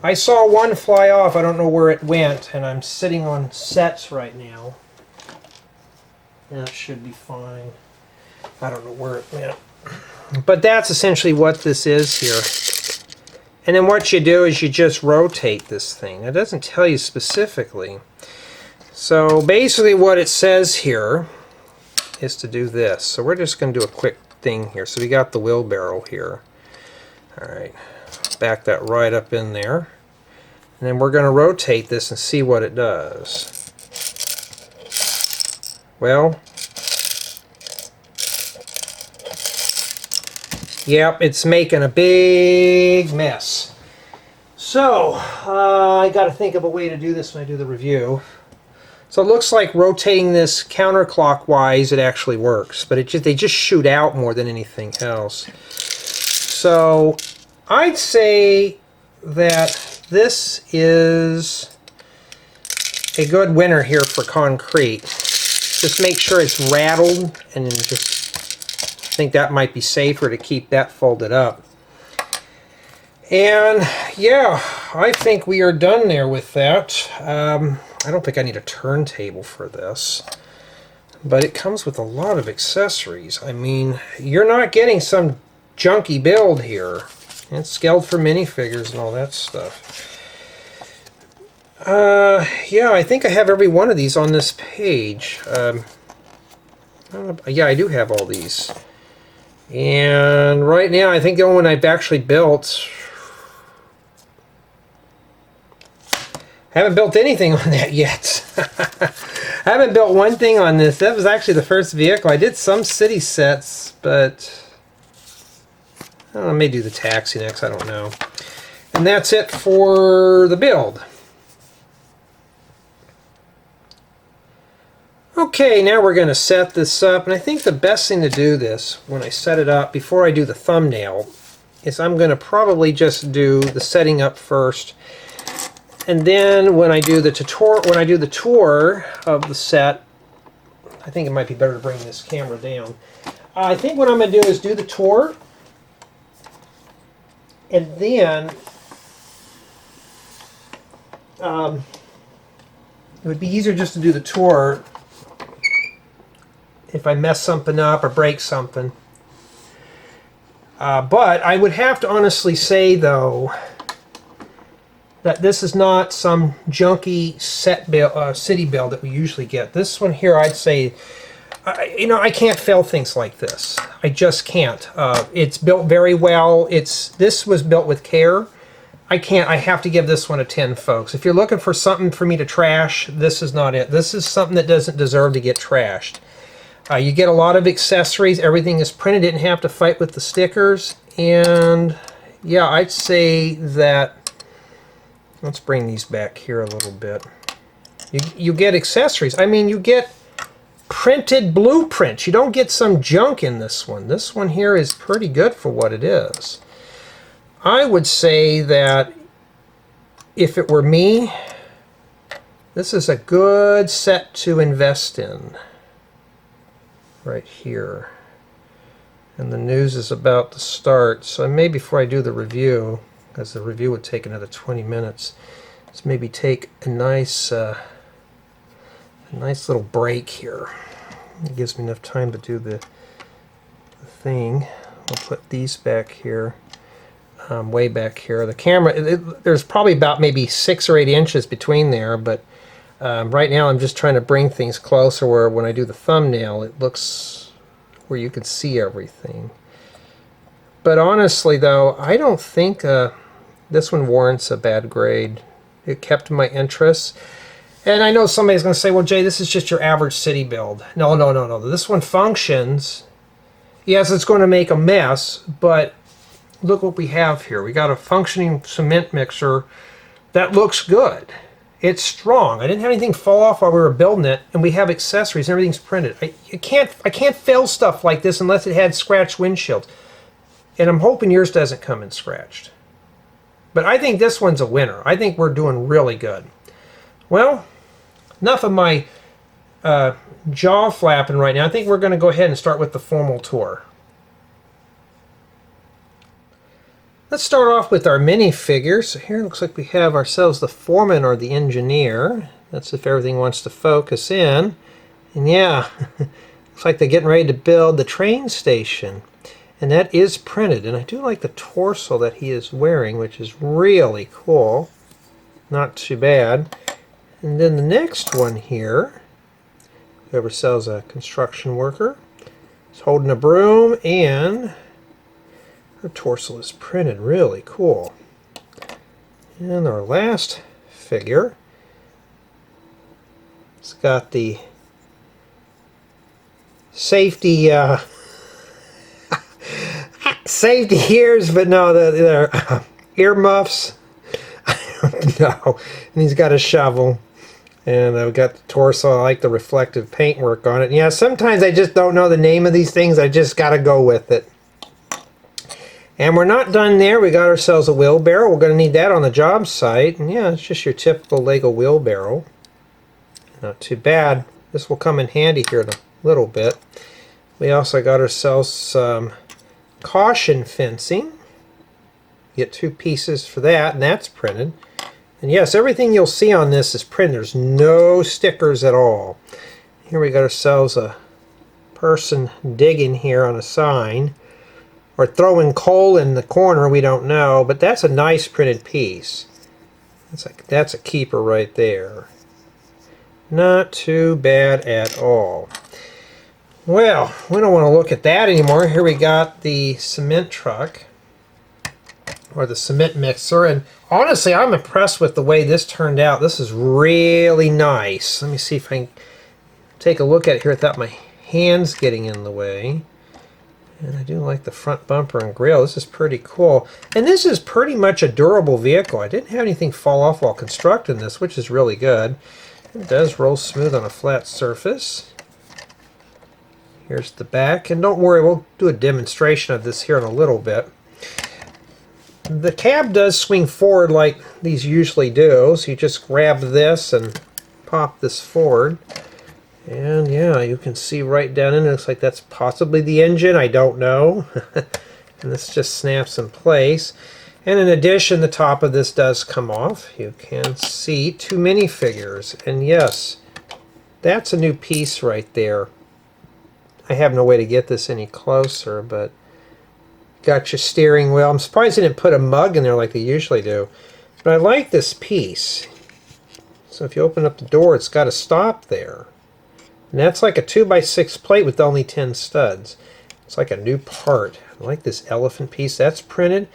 A: I saw one fly off. I don't know where it went, and I'm sitting on sets right now. That should be fine. I don't know where it went. But that's essentially what this is here. And then what you do is you just rotate this thing. It doesn't tell you specifically. So basically what it says here is to do this. So we're just going to do a quick thing here. So we got the wheelbarrow here. Alright, back that right up in there. And then we're going to rotate this and see what it does. Well, yep, it's making a big mess. So, I got to think of a way to do this when I do the review. So it looks like rotating this counterclockwise, it actually works, but they just shoot out more than anything else. So I'd say that this is a good winner here for concrete. Just make sure it's rattled, and just think that might be safer to keep that folded up. And yeah, I think we are done there with that. I don't think I need a turntable for this, but it comes with a lot of accessories. I mean, you're not getting some junky build here. It's scaled for minifigures and all that stuff. Yeah, I think I have every one of these on this page. Yeah, I do have all these. And right now, I think the only one I've actually built... I haven't built anything on that yet. I haven't built one thing on this. That was actually the first vehicle. I did some city sets, but I don't know, I may do the taxi next, I don't know. And that's it for the build. Okay, now we're going to set this up, and I think the best thing to do this when I set it up before I do the thumbnail is I'm going to probably just do the setting up first. And then when I do the tour of the set, I think it might be better to bring this camera down. I think what I'm going to do is do the tour, and then it would be easier just to do the tour if I mess something up or break something. But I would have to honestly say, though, that this is not some junky set build, city build that we usually get. This one here, I'd say, you know, I can't fail things like this. I just can't. It's built very well. This was built with care. I have to give this one a 10, folks. If you're looking for something for me to trash, this is not it. This is something that doesn't deserve to get trashed. You get a lot of accessories. Everything is printed. Didn't have to fight with the stickers. And yeah, I'd say that... Let's bring these back here a little bit. You get accessories. I mean, you get printed blueprints. You don't get some junk in this one. This one here is pretty good for what it is. I would say that if it were me, this is a good set to invest in. Right here. And the news is about to start, so maybe before I do the review, because the review would take another 20 minutes, let's maybe take a nice little break here. It gives me enough time to do the thing. I'll put these back here, way back here. The camera, there's probably about maybe 6 or 8 inches between there, but right now I'm just trying to bring things closer where when I do the thumbnail it looks where you can see everything. But honestly though, I don't think this one warrants a bad grade. It kept my interest. And I know somebody's going to say, well, Jay, this is just your average city build. No, no, no, no. This one functions. Yes, it's going to make a mess, but look what we have here. We got a functioning cement mixer that looks good. It's strong. I didn't have anything fall off while we were building it, and we have accessories and everything's printed. I can't fail stuff like this unless it had scratched windshields. And I'm hoping yours doesn't come in scratched. But I think this one's a winner. I think we're doing really good. Well, enough of my jaw flapping right now. I think we're going to go ahead and start with the formal tour. Let's start off with our minifigures. So here it looks like we have ourselves the foreman or the engineer. That's if everything wants to focus in. And yeah, looks like they're getting ready to build the train station. And that is printed. And I do like the torso that he is wearing, which is really cool. Not too bad. And then the next one here, whoever sells a construction worker, is holding a broom, and her torso is printed. Really cool. And our last figure, it's got the safety safety ears, but no, they're earmuffs. I don't know. And he's got a shovel. And I've got the torso. I like the reflective paintwork on it. And yeah, sometimes I just don't know the name of these things. I just got to go with it. And we're not done there. We got ourselves a wheelbarrow. We're going to need that on the job site. And yeah, it's just your typical Lego wheelbarrow. Not too bad. This will come in handy here in a little bit. We also got ourselves some caution fencing. Get 2 pieces for that, and that's printed. And yes, everything you'll see on this is printed. There's no stickers at all. Here we got ourselves a person digging here on a sign, or throwing coal in the corner, we don't know, but that's a nice printed piece. That's a keeper right there. Not too bad at all. Well, we don't want to look at that anymore. Here we got the cement truck, or the cement mixer, and honestly I'm impressed with the way this turned out. This is really nice. Let me see if I can take a look at it here without my hands getting in the way. And I do like the front bumper and grille. This is pretty cool. And this is pretty much a durable vehicle. I didn't have anything fall off while constructing this, which is really good. It does roll smooth on a flat surface. Here's the back. And don't worry, we'll do a demonstration of this here in a little bit. The cab does swing forward like these usually do. So you just grab this and pop this forward. And yeah, you can see right down in it. Looks like that's possibly the engine. I don't know. And this just snaps in place. And in addition, the top of this does come off. You can see 2 minifigures. And yes, that's a new piece right there. I have no way to get this any closer, but got your steering wheel. I'm surprised they didn't put a mug in there like they usually do. But I like this piece. So if you open up the door, it's got a stop there. And that's like a 2x6 plate with only 10 studs. It's like a new part. I like this elephant piece. That's printed.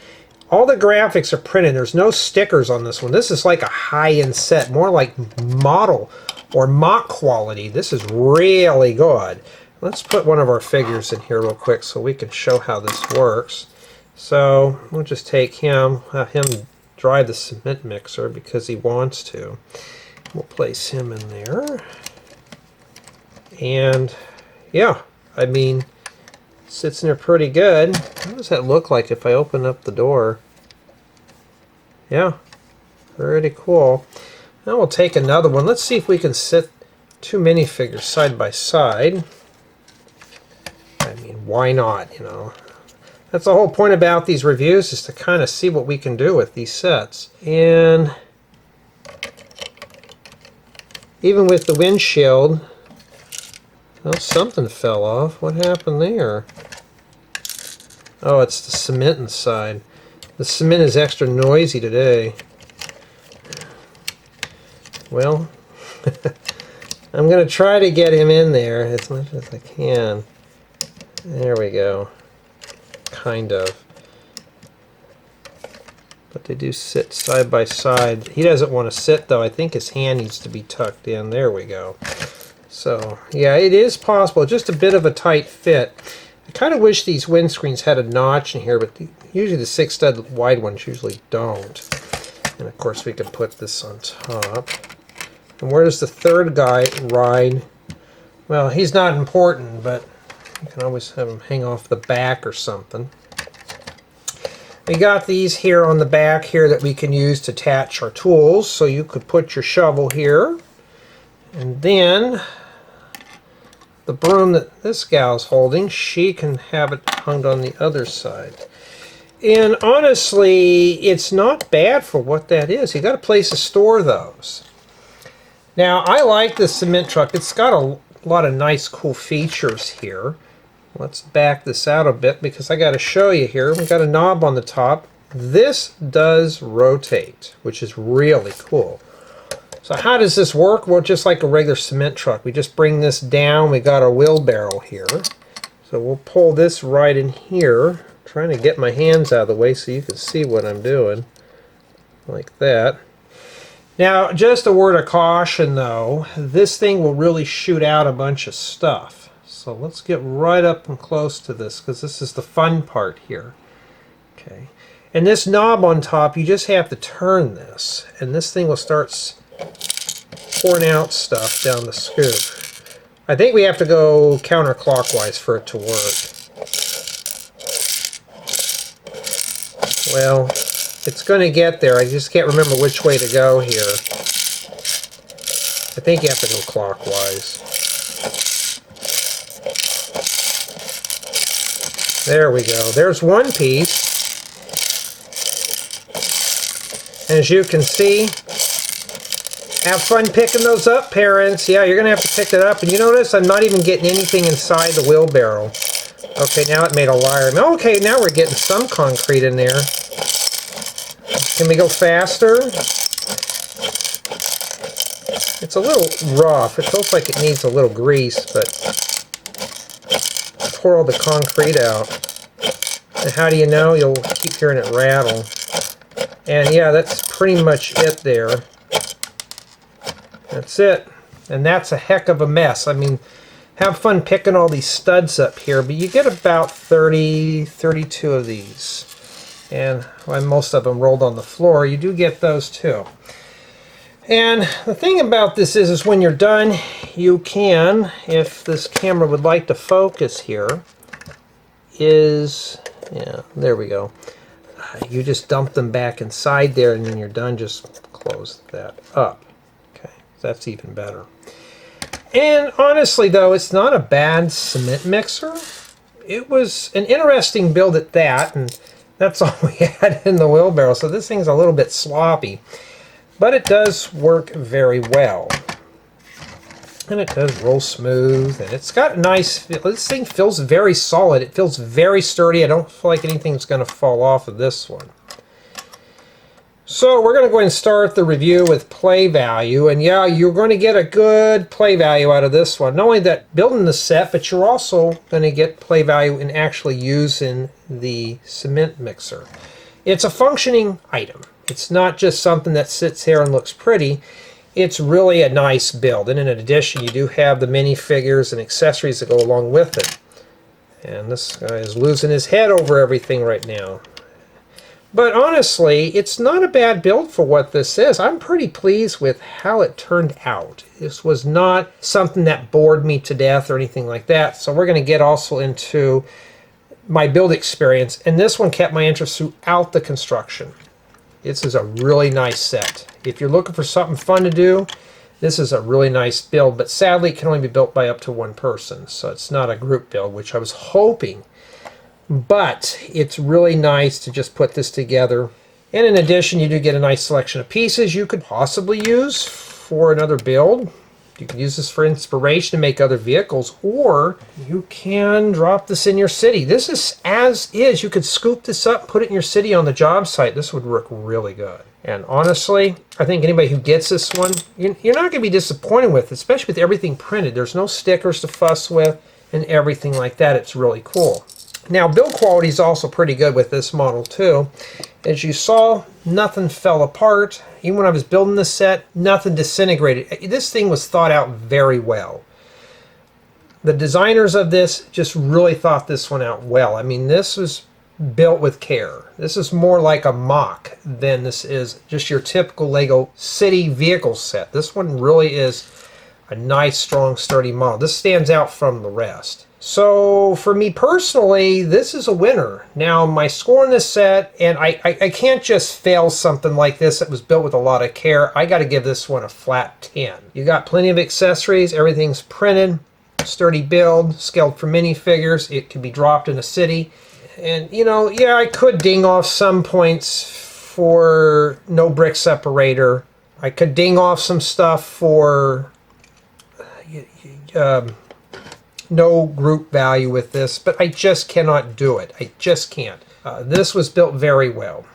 A: All the graphics are printed. There's no stickers on this one. This is like a high-end set, more like model or mock quality. This is really good. Let's put one of our figures in here real quick so we can show how this works. So we'll just take him, have him drive the cement mixer because he wants to. We'll place him in there. And yeah, I mean, sits in there pretty good. What does that look like if I open up the door? Yeah, pretty cool. Now we'll take another one. Let's see if we can sit 2 minifigures side by side. I mean, why not, you know? That's the whole point about these reviews, is to kind of see what we can do with these sets. And even with the windshield, well, something fell off. What happened there? Oh, it's the cement inside. The cement is extra noisy today. Well, I'm going to try to get him in there as much as I can. There we go. Kind of. But they do sit side by side. He doesn't want to sit, though. I think his hand needs to be tucked in. There we go. So, yeah, it is possible. Just a bit of a tight fit. I kind of wish these windscreens had a notch in here, but usually the 6-stud wide ones usually don't. And, of course, we can put this on top. And where does the third guy ride? Well, he's not important, but you can always have him hang off the back or something. We got these here on the back here that we can use to attach our tools. So you could put your shovel here. And then the broom that this gal's holding, she can have it hung on the other side. And honestly, it's not bad for what that is. You got a place to store those. Now, I like the cement truck. It's got a lot of nice, cool features here. Let's back this out a bit because I got to show you here. We've got a knob on the top. This does rotate, which is really cool. So how does this work? Well, just like a regular cement truck. We just bring this down. We got a wheelbarrow here. So we'll pull this right in here. I'm trying to get my hands out of the way so you can see what I'm doing. Like that. Now, just a word of caution, though. This thing will really shoot out a bunch of stuff. So let's get right up and close to this, because this is the fun part here. Okay. And this knob on top, you just have to turn this, and this thing will start pouring out stuff down the scoop. I think we have to go counterclockwise for it to work. Well, it's going to get there. I just can't remember which way to go here. I think you have to go clockwise. There we go. There's one piece. And as you can see, have fun picking those up, parents. Yeah, you're going to have to pick it up. And you notice I'm not even getting anything inside the wheelbarrow. Okay, now it made a liar. Okay, now we're getting some concrete in there. Can we go faster? It's a little rough. It feels like it needs a little grease, but pour all the concrete out. And how do you know? You'll keep hearing it rattle. And yeah, that's pretty much it there. That's it. And that's a heck of a mess. I mean, have fun picking all these studs up here, but you get about 30, 32 of these. And well, most of them rolled on the floor. You do get those too. And the thing about this is when you're done, you can, if this camera would like to focus here, yeah, there we go. You just dump them back inside there, and when you're done, just close that up. Okay, that's even better. And honestly, though, it's not a bad cement mixer. It was an interesting build at that, and that's all we had in the wheelbarrow. So this thing's a little bit sloppy, but it does work very well. And it does roll smooth, and it's got a nice, this thing feels very solid. It feels very sturdy. I don't feel like anything's going to fall off of this one. So we're going to go ahead and start the review with play value. And yeah, you're going to get a good play value out of this one. Not only that building the set, but you're also going to get play value in actually using the cement mixer. It's a functioning item. It's not just something that sits here and looks pretty. It's really a nice build. And in addition, you do have the minifigures and accessories that go along with it. And this guy is losing his head over everything right now. But honestly, it's not a bad build for what this is. I'm pretty pleased with how it turned out. This was not something that bored me to death or anything like that. So we're going to get also into my build experience. And this one kept my interest throughout the construction. This is a really nice set. If you're looking for something fun to do, This is a really nice build, but sadly it can only be built by up to one person, so it's not a group build, which I was hoping. But it's really nice to just put this together. And in addition, you do get a nice selection of pieces you could possibly use for another build. You can use this for inspiration to make other vehicles, or you can drop this in your city. This is as is. You could scoop this up, put it in your city on the job site. This would work really good. And honestly, I think anybody who gets this one, you're not going to be disappointed with it, especially with everything printed. There's no stickers to fuss with and everything like that. It's really cool. Now, build quality is also pretty good with this model too. As you saw, nothing fell apart. Even when I was building this set, nothing disintegrated. This thing was thought out very well. The designers of this just really thought this one out well. I mean, this was built with care. This is more like a mock than this is just your typical Lego City vehicle set. This one really is a nice, strong, sturdy model. This stands out from the rest. So for me personally, this is a winner. Now my score on this set, and I can't just fail something like this that was built with a lot of care. I got to give this one a flat 10. You got plenty of accessories, everything's printed, sturdy build, scaled for minifigures. It can be dropped in a city. And you know, yeah, I could ding off some points for no brick separator. I could ding off some stuff for no group value with this, but I just cannot do it. I just can't. This was built very well.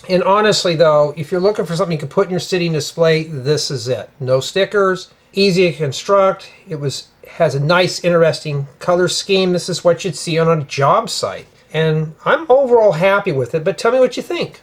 A: And honestly though, if you're looking for something you can put in your city and display, this is it. No stickers, easy to construct. It has a nice, interesting color scheme. This is what you'd see on a job site. And I'm overall happy with it, but tell me what you think.